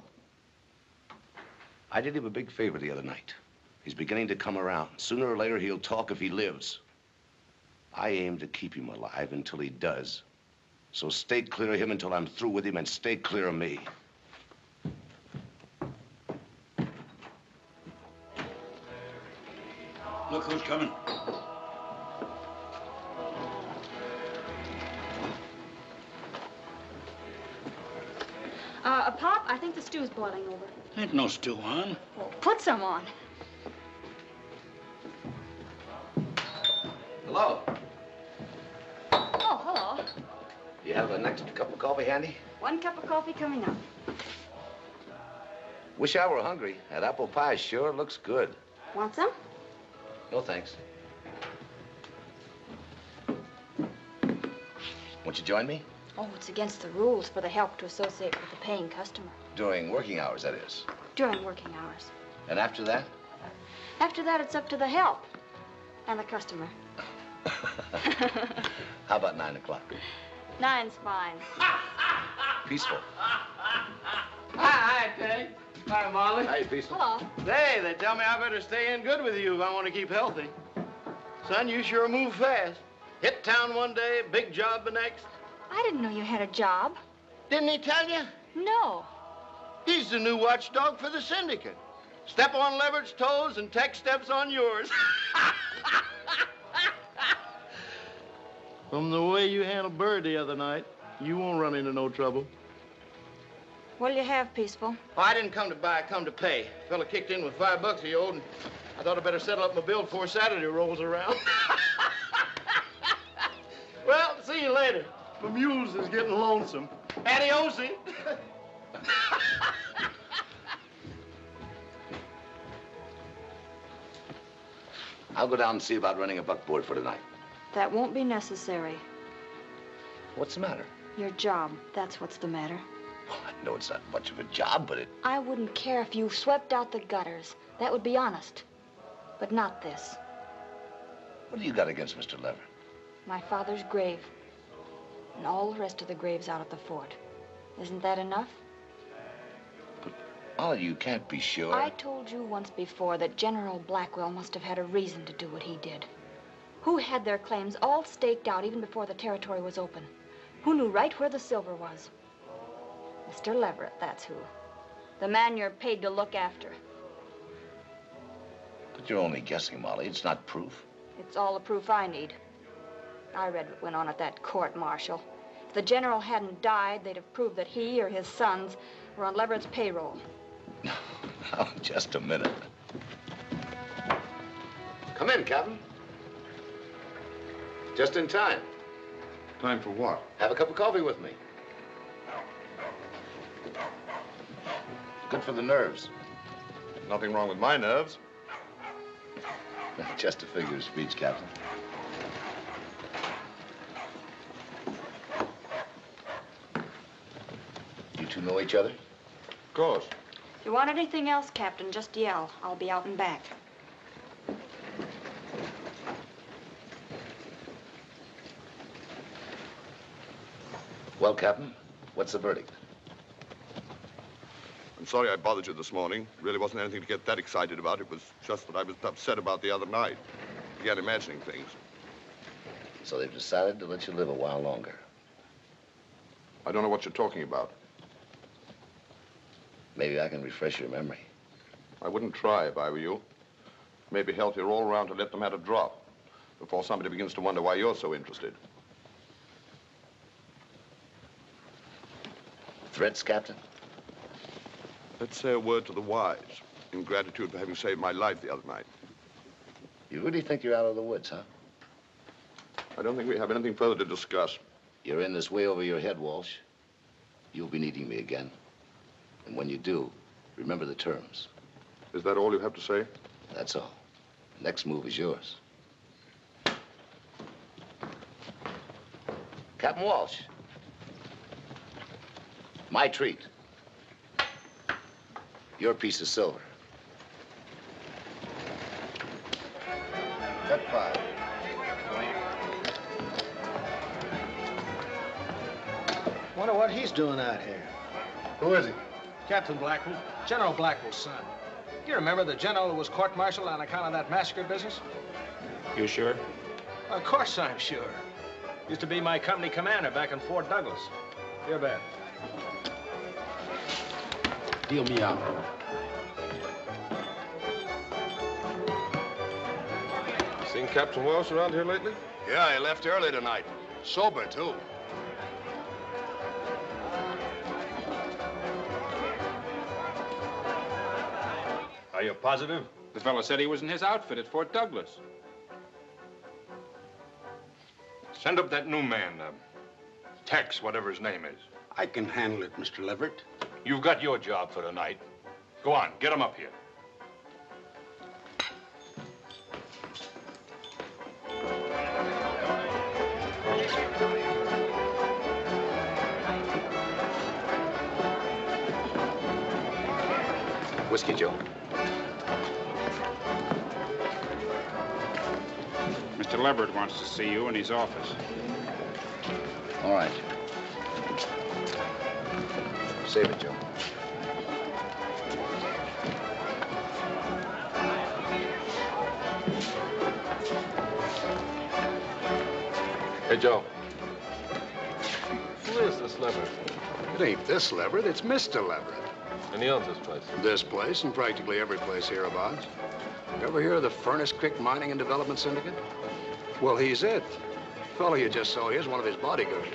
I did him a big favor the other night. He's beginning to come around. Sooner or later, he'll talk if he lives. I aim to keep him alive until he does. So stay clear of him until I'm through with him, and stay clear of me. Look who's coming. Pop, I think the stew's boiling over. Ain't no stew on. Well, put some on. Hello. Oh, hello. You have the next cup of coffee handy? 1 cup of coffee coming up. Wish I were hungry. That apple pie sure looks good. Want some? No, thanks. Won't you join me? Oh, it's against the rules for the help to associate with the paying customer. During working hours, that is. During working hours. And after that? After that, it's up to the help and the customer. How about 9 o'clock? 9's fine. Peaceful. Hi, Teddy. Hi, Molly. Hi, Peaceful. Hello. Hey, they tell me I better stay in good with you if I want to keep healthy. Son, you sure move fast. Hit town one day, big job the next. I didn't know you had a job. Didn't he tell you? No. He's the new watchdog for the syndicate. Step on Leverage toes and Tex steps on yours. From the way you handled Bird the other night, you won't run into no trouble. What'll you have, Peaceful? Oh, I didn't come to buy, I come to pay. Fella kicked in with $5 he owed, and I thought I'd better settle up my bill before Saturday rolls around. Well, see you later. My mules is getting lonesome. Adiosi. I'll go down and see about running a buckboard for tonight. That won't be necessary. What's the matter? Your job, that's what's the matter. Well, I know it's not much of a job, but it... I wouldn't care if you swept out the gutters. That would be honest. But not this. What do you got against Mr. Lever? My father's grave. And all the rest of the graves out at the fort. Isn't that enough? Molly, you can't be sure. I told you once before that General Blackwell must have had a reason to do what he did. Who had their claims all staked out even before the territory was open? Who knew right where the silver was? Mr. Leverett, that's who. The man you're paid to look after. But you're only guessing, Molly. It's not proof. It's all the proof I need. I read what went on at that court-martial. If the general hadn't died, they'd have proved that he or his sons were on Leverett's payroll. Now, just a minute. Come in, Captain. Just in time. Time for what? Have a cup of coffee with me. Good for the nerves. Nothing wrong with my nerves. Just a figure of speech, Captain. You two know each other? Of course. If you want anything else, Captain, just yell. I'll be out and back. Well, Captain, what's the verdict? I'm sorry I bothered you this morning. Really wasn't anything to get that excited about. It was just that I was upset about the other night. Began imagining things. So they've decided to let you live a while longer. I don't know what you're talking about. Maybe I can refresh your memory. I wouldn't try if I were you. Maybe healthier all around to let the matter drop before somebody begins to wonder why you're so interested. Threats, Captain? Let's say a word to the wise in gratitude for having saved my life the other night. You really think you're out of the woods, huh? I don't think we have anything further to discuss. You're in this way over your head, Walsh. You'll be needing me again. And when you do, remember the terms. Is that all you have to say? That's all. Next move is yours. Captain Walsh. My treat. Your piece of silver. Cut 5. Wonder what he's doing out here. Who is he? Captain Blackwell, General Blackwell's son. Do you remember the general who was court-martialed on account of that massacre business? You sure? Of course I'm sure. Used to be my company commander back in Fort Douglas. Your bet. Deal me out. Seen Captain Walsh around here lately? Yeah, he left early tonight. Sober, too. Are you positive? The fellow said he was in his outfit at Fort Douglas. Send up that new man, Tex, whatever his name is. I can handle it, Mr. Leverett. You've got your job for tonight. Go on, get him up here. Whiskey, Joe. Mr. Leverett wants to see you in his office. All right. Save it, Joe. Hey, Joe. Who is this Leverett? It ain't this Leverett, it's Mr. Leverett. And he owns this place. This place and practically every place hereabouts. You ever hear of the Furnace Creek Mining and Development Syndicate? Well, he's it. The fellow you just saw here is one of his bodyguards.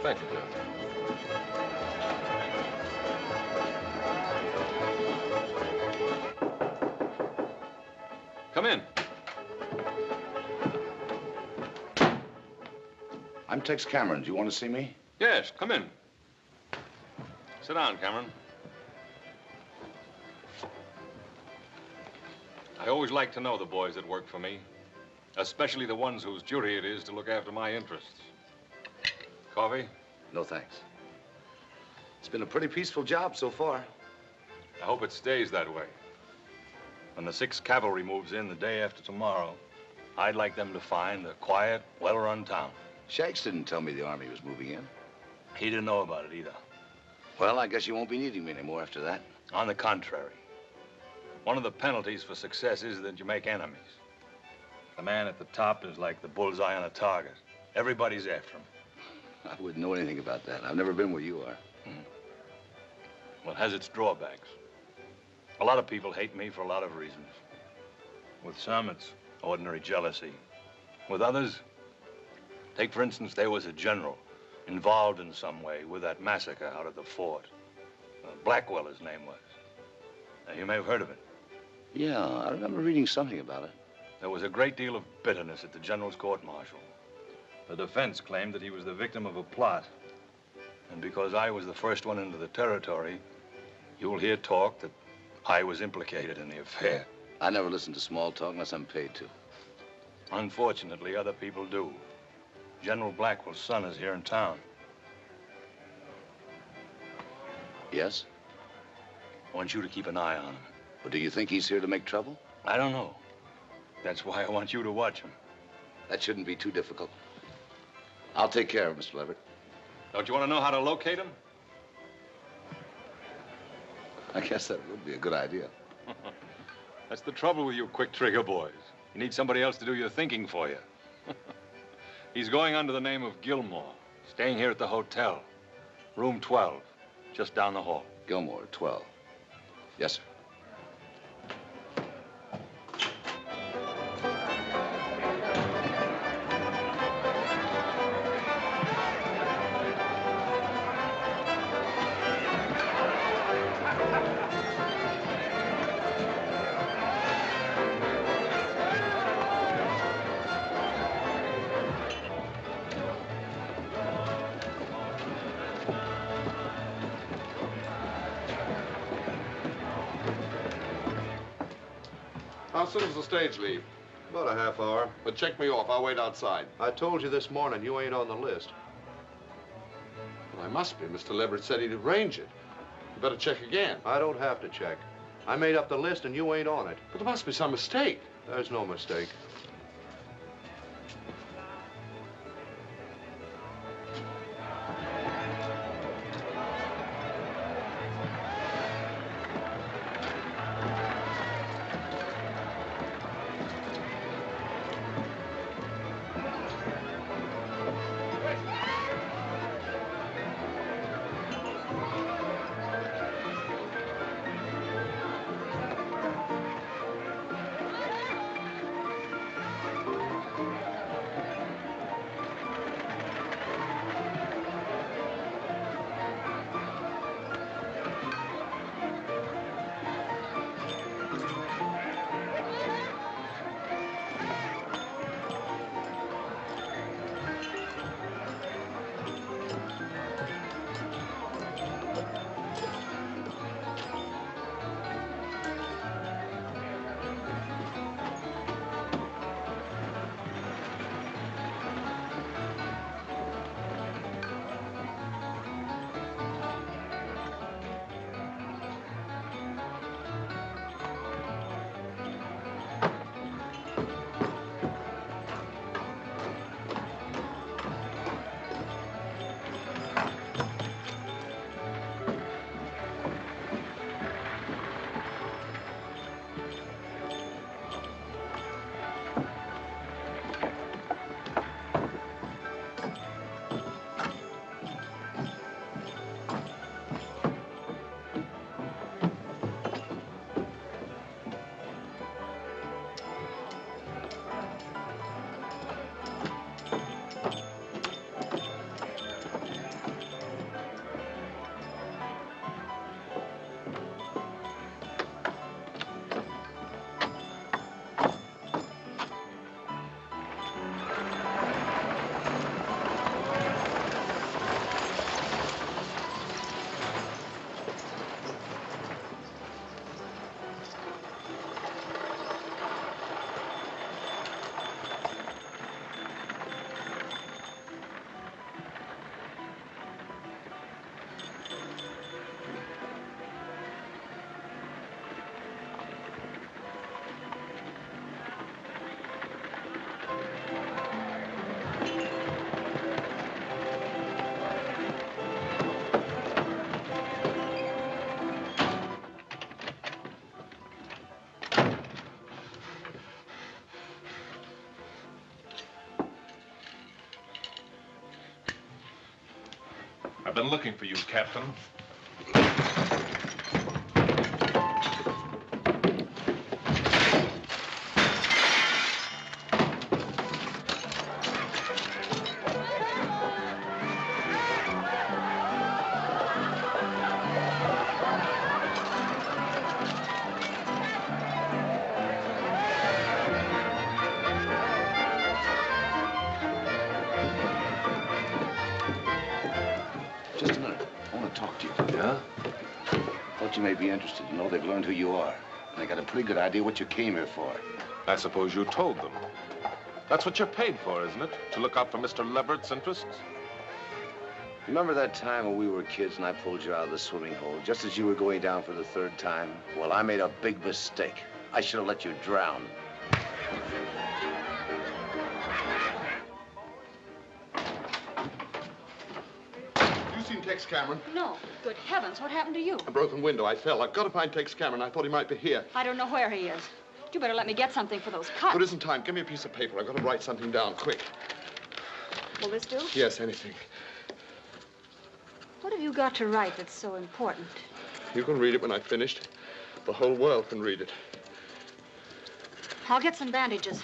Thank you, Joe. Come in. I'm Tex Cameron. Do you want to see me? Yes, come in. Sit down, Cameron. I always like to know the boys that work for me, especially the ones whose duty it is to look after my interests. Coffee? No, thanks. It's been a pretty peaceful job so far. I hope it stays that way. When the 6th Cavalry moves in the day after tomorrow, I'd like them to find a quiet, well-run town. Shanks didn't tell me the Army was moving in. He didn't know about it either. Well, I guess you won't be needing me anymore after that. On the contrary. One of the penalties for success is that you make enemies. The man at the top is like the bullseye on a target. Everybody's after him. I wouldn't know anything about that. I've never been where you are. Well, it has its drawbacks. A lot of people hate me for a lot of reasons. With some, it's ordinary jealousy. With others, take for instance, there was a general involved in some way with that massacre out at the fort. Blackwell, his name was. Now, you may have heard of it. Yeah, I remember reading something about it. There was a great deal of bitterness at the general's court-martial. The defense claimed that he was the victim of a plot. And because I was the first one into the territory, you'll hear talk that I was implicated in the affair. I never listen to small talk unless I'm paid to. Unfortunately, other people do. General Blackwell's son is here in town. Yes? I want you to keep an eye on him. Well, do you think he's here to make trouble? I don't know. That's why I want you to watch him. That shouldn't be too difficult. I'll take care of him, Mr. Leverett. Don't you want to know how to locate him? I guess that would be a good idea. That's the trouble with you quick trigger boys. You need somebody else to do your thinking for you. He's going under the name of Gilmore, staying here at the hotel. Room 12, just down the hall. Gilmore, 12. Yes, sir. How soon does the stage leave? About a half hour. But check me off. I'll wait outside. I told you this morning you ain't on the list. Well, I must be. Mr. Leverett said he'd arrange it. You better check again. I don't have to check. I made up the list and you ain't on it. But there must be some mistake. There's no mistake. been looking for you, Captain. Just a minute. I want to talk to you. Yeah? Thought you may be interested. You know, they've learned who you are. And they got a pretty good idea what you came here for. I suppose you told them. That's what you're paid for, isn't it? To look out for Mr. Leverett's interests? Remember that time when we were kids and I pulled you out of the swimming hole just as you were going down for the third time? Well, I made a big mistake. I should have let you drown. You seen Tex Cameron? No. Good heavens, what happened to you? A broken window. I fell. I've got to find Tex Cameron. I thought he might be here. I don't know where he is. You better let me get something for those cuts. There isn't time. Give me a piece of paper. I've got to write something down, quick. Will this do? Yes, anything. What have you got to write that's so important? You can read it when I've finished. The whole world can read it. I'll get some bandages.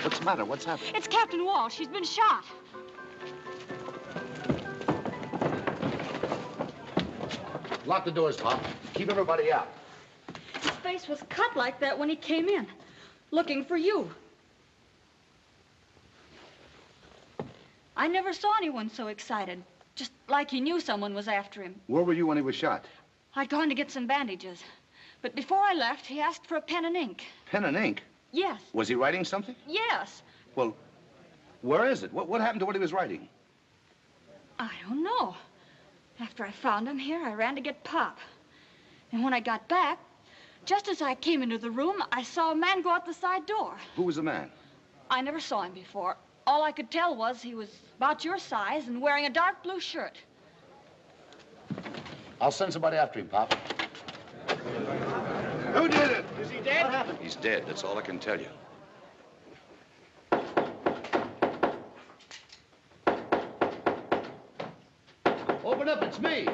What's the matter? What's happened? It's Captain Walsh. He's been shot. Lock the doors, Pop. Keep everybody out. His face was cut like that when he came in, looking for you. I never saw anyone so excited, just like he knew someone was after him. Where were you when he was shot? I'd gone to get some bandages, but before I left, he asked for a pen and ink. Pen and ink? Yes. Was he writing something? Yes. Well, where is it? What happened to what he was writing? I don't know. After I found him here, I ran to get Pop. And when I got back, just as I came into the room, I saw a man go out the side door. Who was the man? I never saw him before. All I could tell was he was about your size and wearing a dark blue shirt. I'll send somebody after him, Pop. Who did it? Is he dead? What happened? He's dead. That's all I can tell you. Open up. It's me.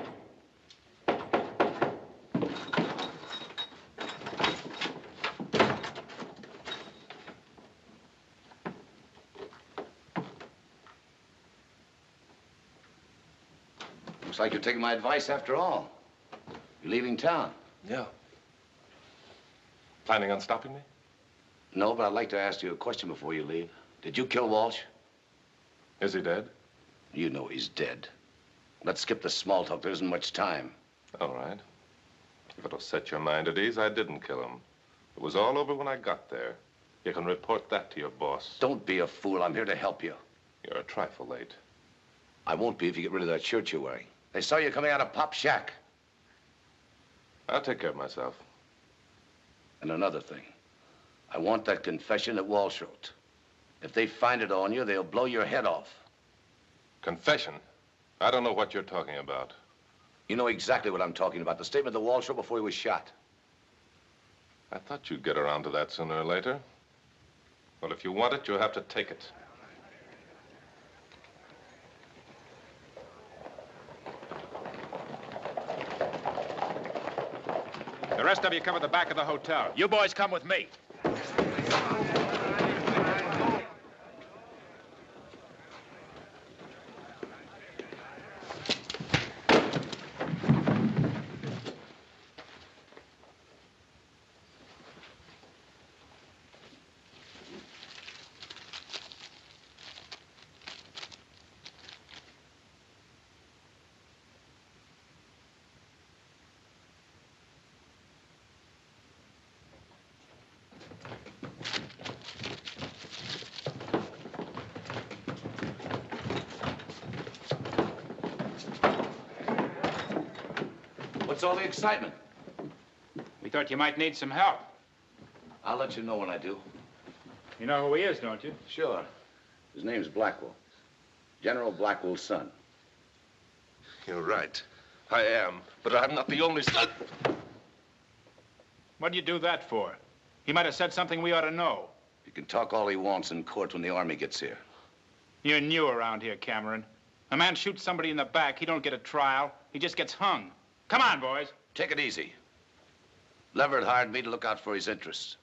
Looks like you're taking my advice after all. You're leaving town. Yeah. Planning on stopping me? No, but I'd like to ask you a question before you leave. Did you kill Walsh? Is he dead? You know he's dead. Let's skip the small talk. There isn't much time. All right. If it'll set your mind at ease, I didn't kill him. It was all over when I got there. You can report that to your boss. Don't be a fool. I'm here to help you. You're a trifle late. I won't be if you get rid of that shirt you're wearing. They saw you coming out of Pop's shack. I'll take care of myself. And another thing. I want that confession that Walsh wrote. If they find it on you, they'll blow your head off. Confession? I don't know what you're talking about. You know exactly what I'm talking about. The statement that Walsh wrote before he was shot. I thought you'd get around to that sooner or later. Well, if you want it, you'll have to take it. The rest of you cover the back of the hotel. You boys come with me. What's all the excitement? We thought you might need some help. I'll let you know when I do. You know who he is, don't you? Sure. His name's Blackwell. General Blackwell's son. You're right. I am. But I'm not the only son. What'd you do that for? He might have said something we ought to know. He can talk all he wants in court when the army gets here. You're new around here, Cameron. A man shoots somebody in the back, he don't get a trial. He just gets hung. Come on, boys. Take it easy. Leverett hired me to look out for his interests.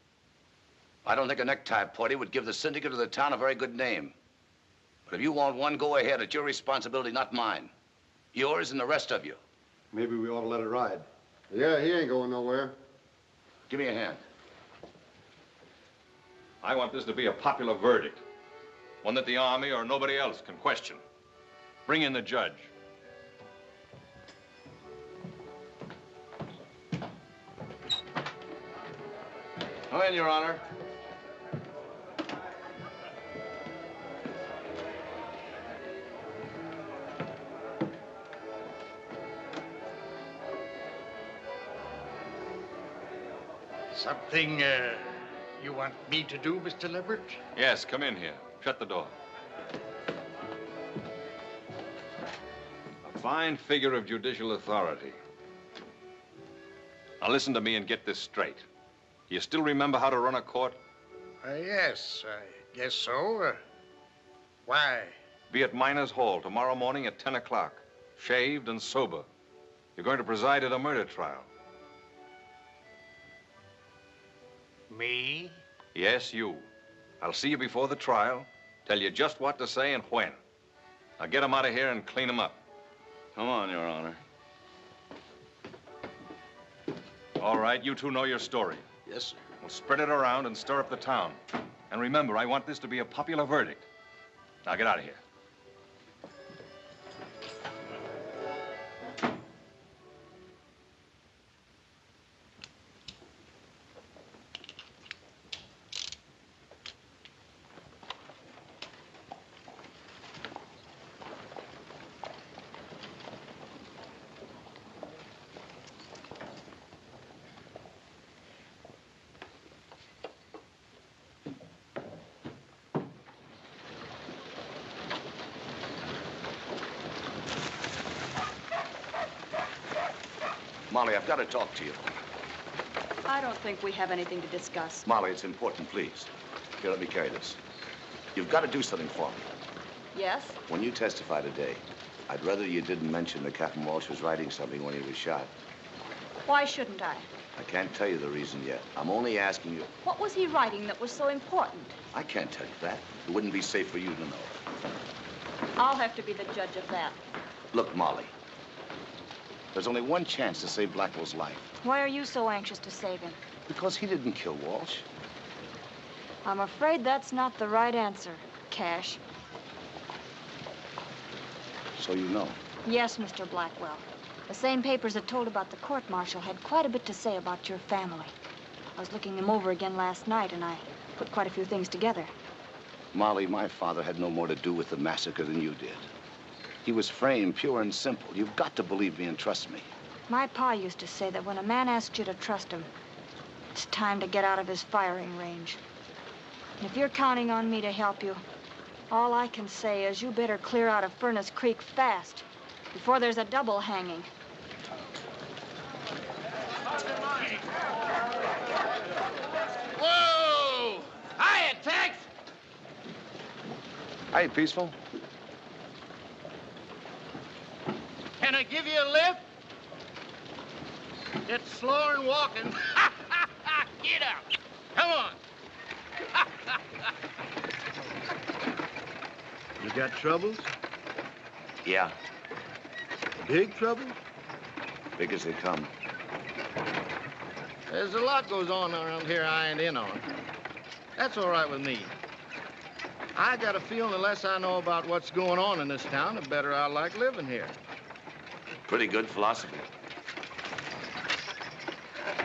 I don't think a necktie party would give the syndicate of the town a very good name. But if you want one, go ahead. It's your responsibility, not mine. Yours and the rest of you. Maybe we ought to let it ride. Yeah, he ain't going nowhere. Give me a hand. I want this to be a popular verdict. One that the Army or nobody else can question. Bring in the judge. Come in, Your Honor. Something you want me to do, Mr. Leverett? Yes, come in here. Shut the door. A fine figure of judicial authority. Now listen to me and get this straight. You still remember how to run a court? Yes, I guess so. Why? Be at Miners Hall tomorrow morning at 10 o'clock. Shaved and sober. You're going to preside at a murder trial. Me? Yes, you. I'll see you before the trial, tell you just what to say and when. Now get 'em out of here and clean 'em up. Come on, Your Honor. All right, you two know your story. Yes, sir. We'll spread it around and stir up the town. And remember, I want this to be a popular verdict. Now get out of here. Molly, I've got to talk to you. I don't think we have anything to discuss. Molly, it's important, please. Here, let me carry this. You've got to do something for me. Yes? When you testify today, I'd rather you didn't mention that Captain Walsh was writing something when he was shot. Why shouldn't I? I can't tell you the reason yet. I'm only asking you. What was he writing that was so important? I can't tell you that. It wouldn't be safe for you to know. I'll have to be the judge of that. Look, Molly. There's only one chance to save Blackwell's life. Why are you so anxious to save him? Because he didn't kill Walsh. I'm afraid that's not the right answer, Cash. So you know. Yes, Mr. Blackwell. The same papers that told about the court-martial had quite a bit to say about your family. I was looking them over again last night, and I put quite a few things together. Molly, my father had no more to do with the massacre than you did. He was framed pure and simple. You've got to believe me and trust me. My pa used to say that when a man asks you to trust him, it's time to get out of his firing range. And if you're counting on me to help you, all I can say is you better clear out of Furnace Creek fast, before there's a double hanging. Hi, Peaceful. Can I give you a lift? It's slower than walking. Get out. Come on. You got troubles? Yeah, Big troubles? big as they come. There's a lot goes on around here I ain't in on. That's all right with me. I got a feeling the less I know about what's going on in this town, the better I like living here. Pretty good philosophy.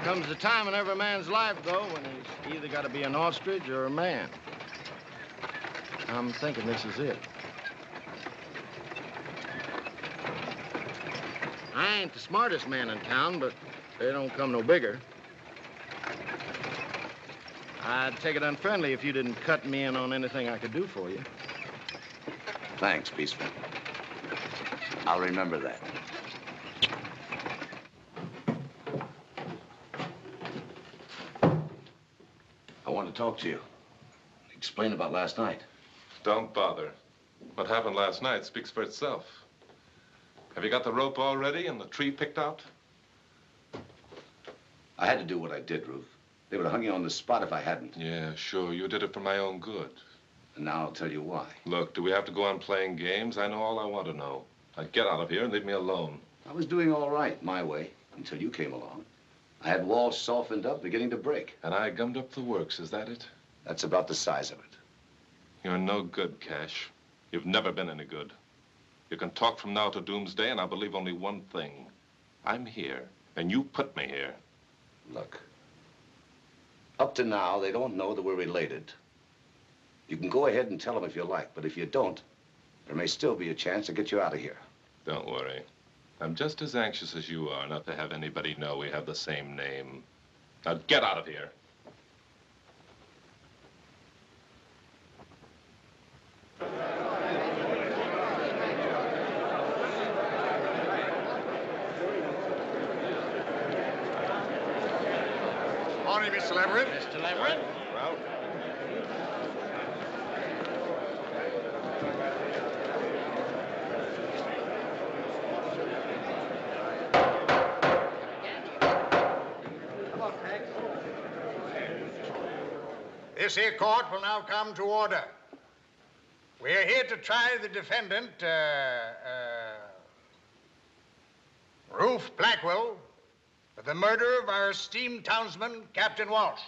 Comes a time in every man's life, though, when he's either got to be an ostrich or a man. I'm thinking this is it. I ain't the smartest man in town, but they don't come no bigger. I'd take it unfriendly if you didn't cut me in on anything I could do for you. Thanks, Peaceful. I'll remember that. I want to talk to you. Explain about last night. Don't bother. What happened last night speaks for itself. Have you got the rope all ready and the tree picked out? I had to do what I did, Ruth. They would have hung you on the spot if I hadn't. Yeah, sure. You did it for my own good. And now I'll tell you why. Look, do we have to go on playing games? I know all I want to know. Now get out of here and leave me alone. I was doing all right, my way, until you came along. I had walls softened up, beginning to break. And I gummed up the works, is that it? That's about the size of it. You're no good, Cash. You've never been any good. You can talk from now to doomsday, and I'll believe only one thing. I'm here, and you put me here. Look, up to now, they don't know that we're related. You can go ahead and tell them if you like, but if you don't, there may still be a chance to get you out of here. Don't worry. I'm just as anxious as you are not to have anybody know we have the same name. Now get out of here. Morning, Mr. Leverett. Mr. Leverett? Ralph. This here court will now come to order. We are here to try the defendant, Ruth Blackwell, for the murder of our esteemed townsman, Captain Walsh.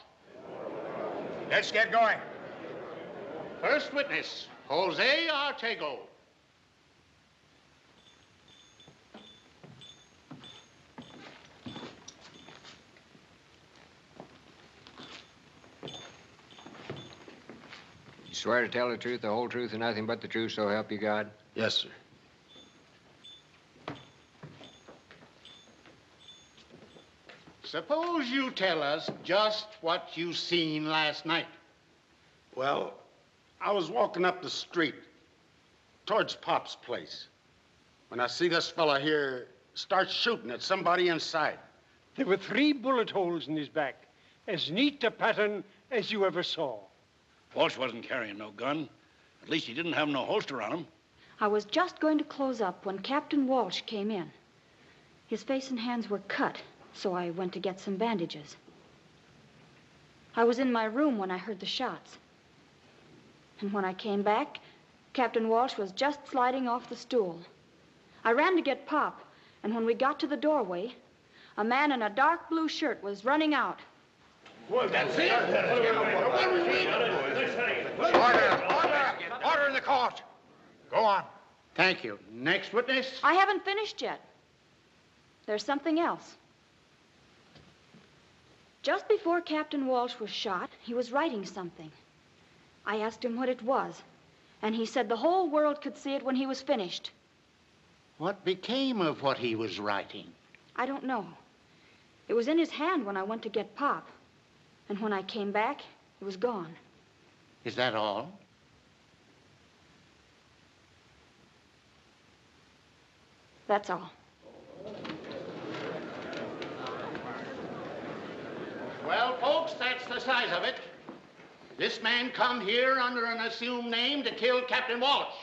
Let's get going. First witness, Jose Artego. You swear to tell the truth, the whole truth, and nothing but the truth, so help you God? Yes, sir. Suppose you tell us just what you seen last night. Well, I was walking up the street towards Pop's place when I see this fella here start shooting at somebody inside. There were 3 bullet holes in his back, as neat a pattern as you ever saw. Walsh wasn't carrying no gun. At least he didn't have no holster on him. I was just going to close up when Captain Walsh came in. His face and hands were cut, so I went to get some bandages. I was in my room when I heard the shots. And when I came back, Captain Walsh was just sliding off the stool. I ran to get Pop, and when we got to the doorway, a man in a dark blue shirt was running out. Well, that's it. Order in the court. Go on. Thank you. Next witness. I haven't finished yet. There's something else. Just before Captain Walsh was shot, he was writing something. I asked him what it was, and he said the whole world could see it when he was finished. What became of what he was writing? I don't know. It was in his hand when I went to get Pop. And when I came back, it was gone. Is that all? That's all. Well, folks, that's the size of it. This man come here under an assumed name to kill Captain Walsh,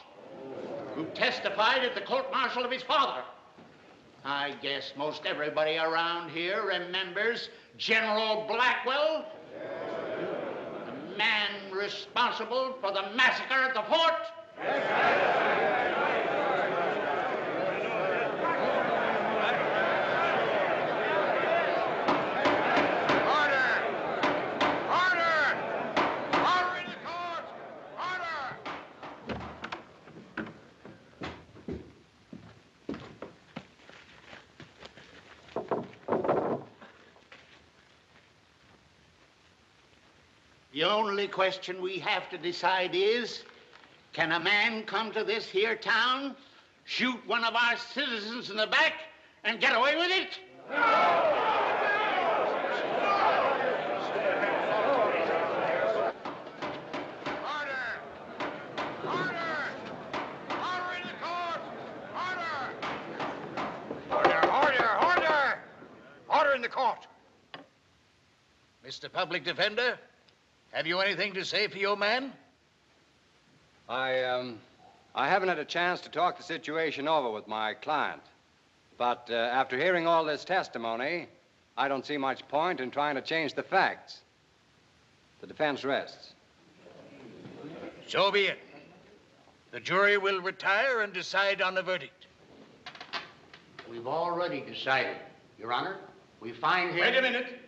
who testified at the court-martial of his father. I guess most everybody around here remembers General Blackwell, the man responsible for the massacre at the fort. The only question we have to decide is, can a man come to this here town, shoot one of our citizens in the back, and get away with it? Order in the court. Mr. Public Defender, have you anything to say for your man? I haven't had a chance to talk the situation over with my client. But after hearing all this testimony, I don't see much point in trying to change the facts. The defense rests. So be it. The jury will retire and decide on the verdict. We've already decided, Your Honor. We find him... Wait a minute.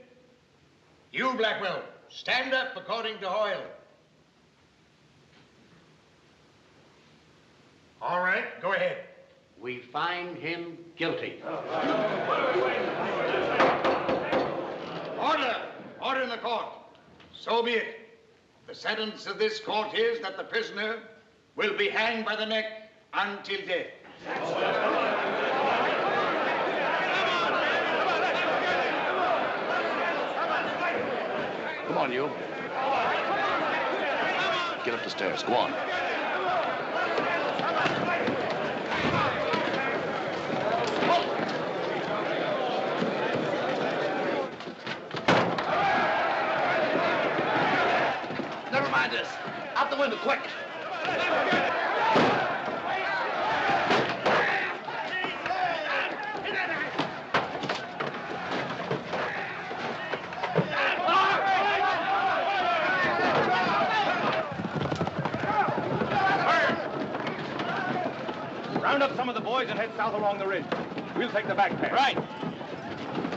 You, Blackwell, stand up according to Hoyle. All right, go ahead. We find him guilty. Order! Order in the court. So be it. The sentence of this court is that the prisoner will be hanged by the neck until death. Come on, you. Get up the stairs. Go on. Never mind this. Out the window, quick. Round up some of the boys and head south along the ridge. We'll take the back pass. Right.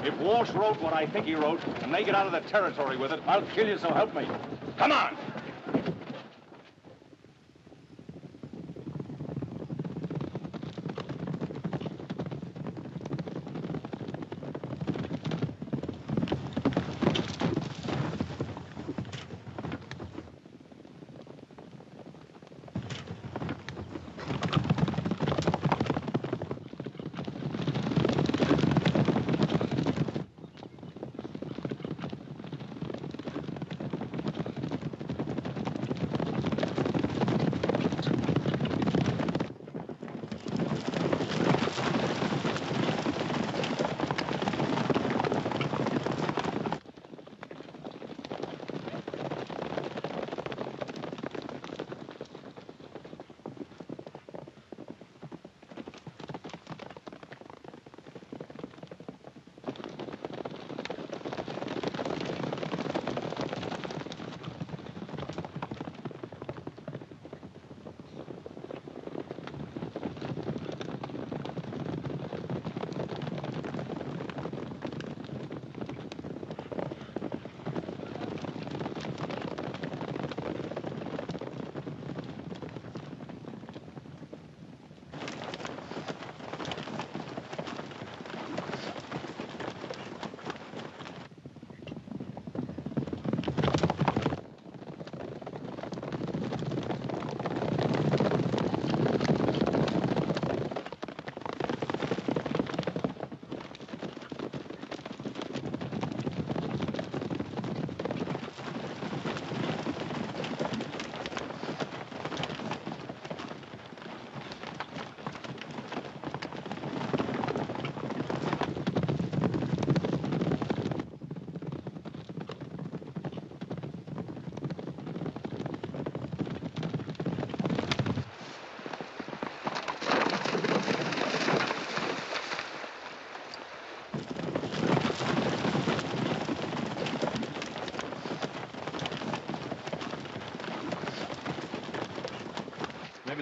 If Walsh wrote what I think he wrote, and they get out of the territory with it, I'll kill you, so help me. Come on!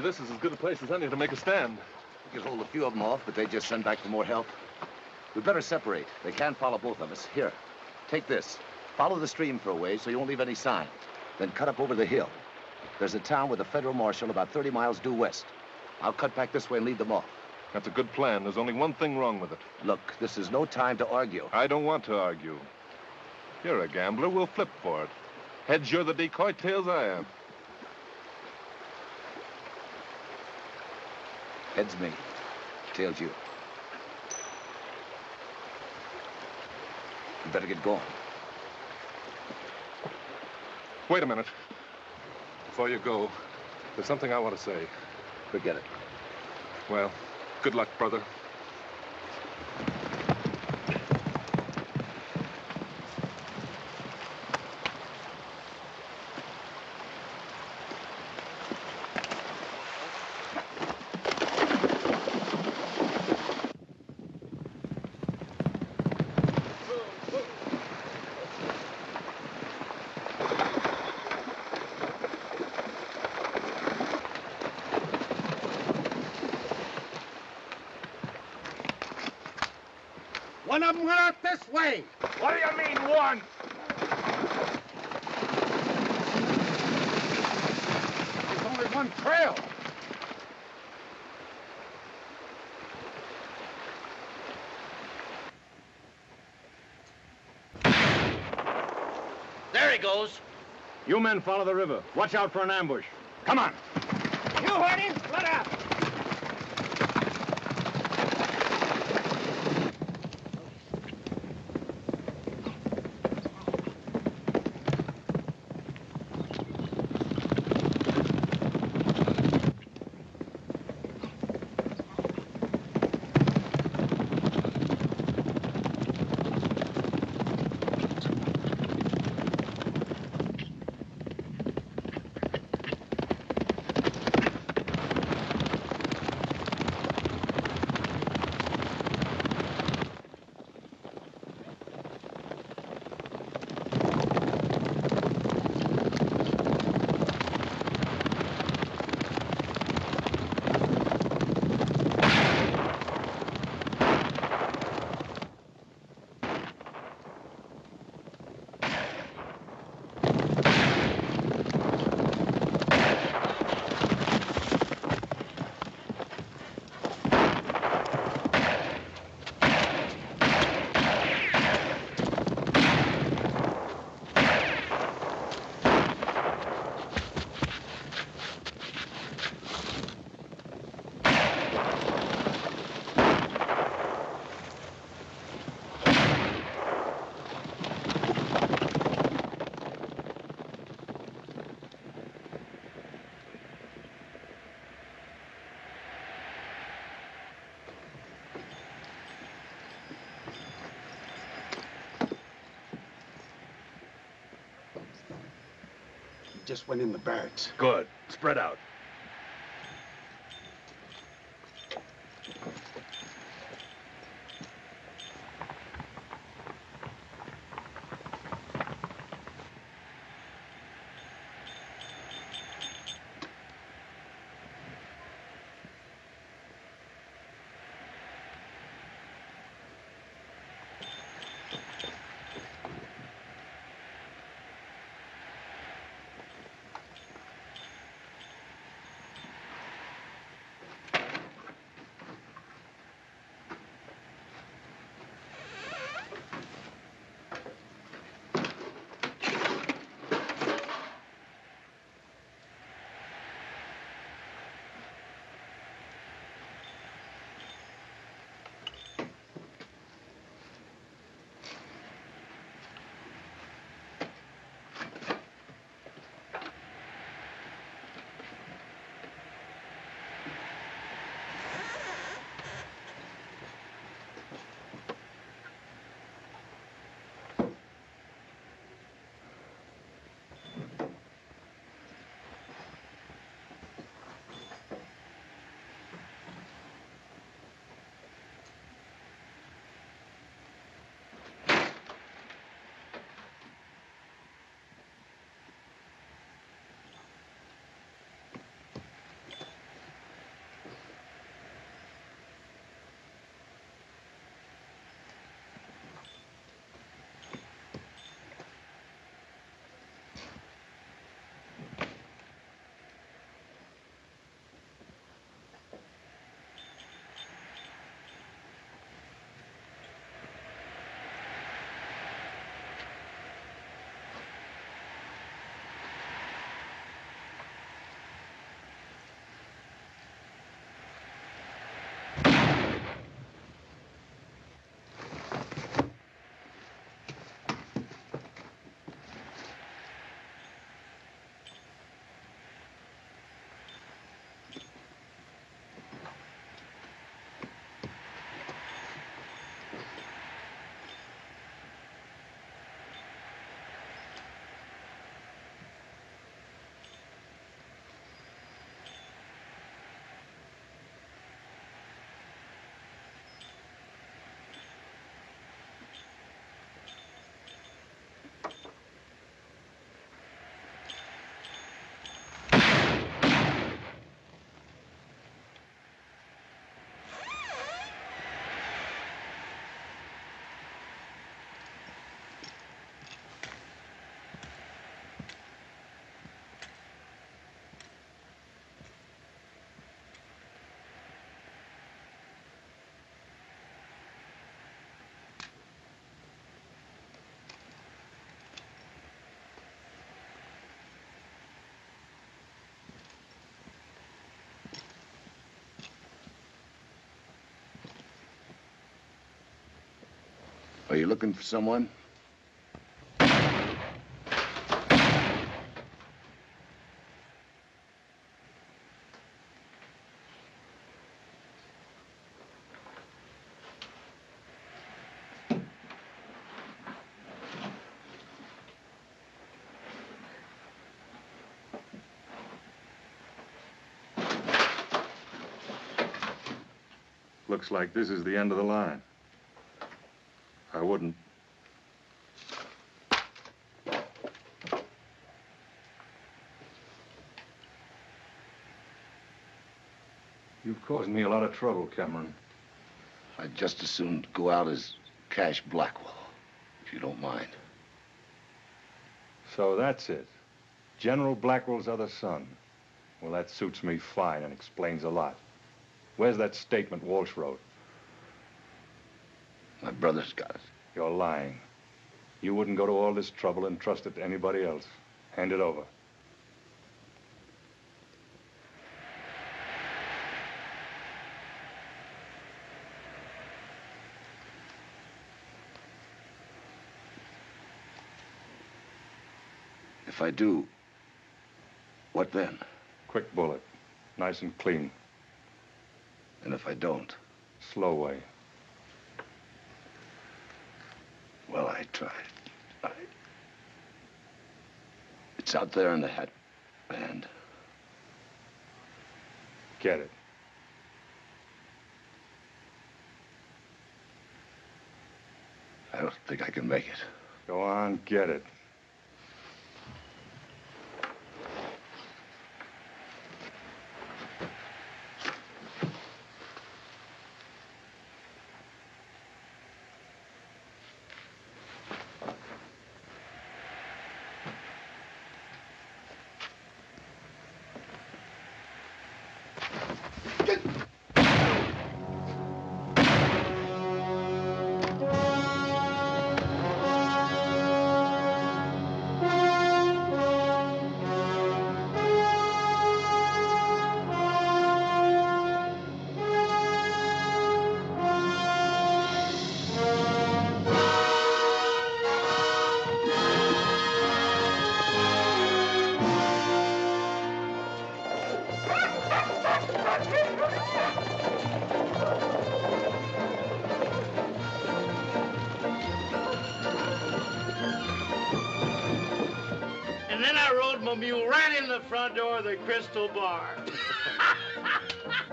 this is as good a place as any to make a stand. We could hold a few of them off, but they just send back for more help. We'd better separate. They can't follow both of us. Here, take this. Follow the stream for a ways so you won't leave any sign. Then cut up over the hill. There's a town with a federal marshal about 30 miles due west. I'll cut back this way and lead them off. That's a good plan. There's only one thing wrong with it. Look, this is no time to argue. I don't want to argue. You're a gambler. We'll flip for it. Heads, you're the decoy. Tails, I am. Heads me. Tails you. You better get going. Wait a minute. Before you go, there's something I want to say. Forget it. Well, good luck, brother. One of them went out this way. What do you mean, one? There's only one trail. There he goes. You men follow the river. Watch out for an ambush. Come on. You heard him. Let out. Just went in the barracks. Good. Spread out. Are you looking for someone? Looks like this is the end of the line. I wouldn't. You've caused me a lot of trouble, Cameron. I'd just as soon go out as Cash Blackwell, if you don't mind. So that's it. General Blackwell's other son. Well, that suits me fine and explains a lot. Where's that statement Walsh wrote? My brother's got it. You're lying. You wouldn't go to all this trouble and trust it to anybody else. Hand it over. If I do, what then? Quick bullet. Nice and clean. And if I don't? Slow way. Well, I tried. It's out there in the hat band. Get it. I don't think I can make it. Go on, get it. And then I rode my mule right in the front door of the Crystal Bar.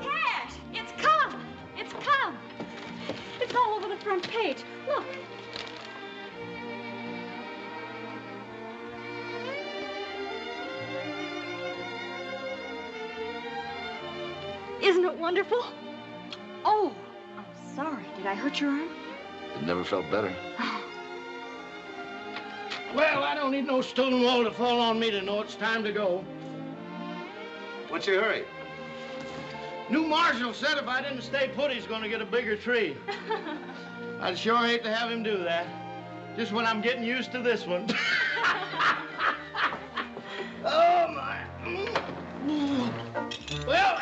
Cash! It's come! It's come! It's all over the front page. Look. Isn't it wonderful? Oh, I'm sorry. Did I hurt your arm? It never felt better. Well, I don't need no stone wall to fall on me to know it's time to go. What's your hurry? New marshal said if I didn't stay put, he's going to get a bigger tree. I'd sure hate to have him do that. Just when I'm getting used to this one. Oh, my. Well,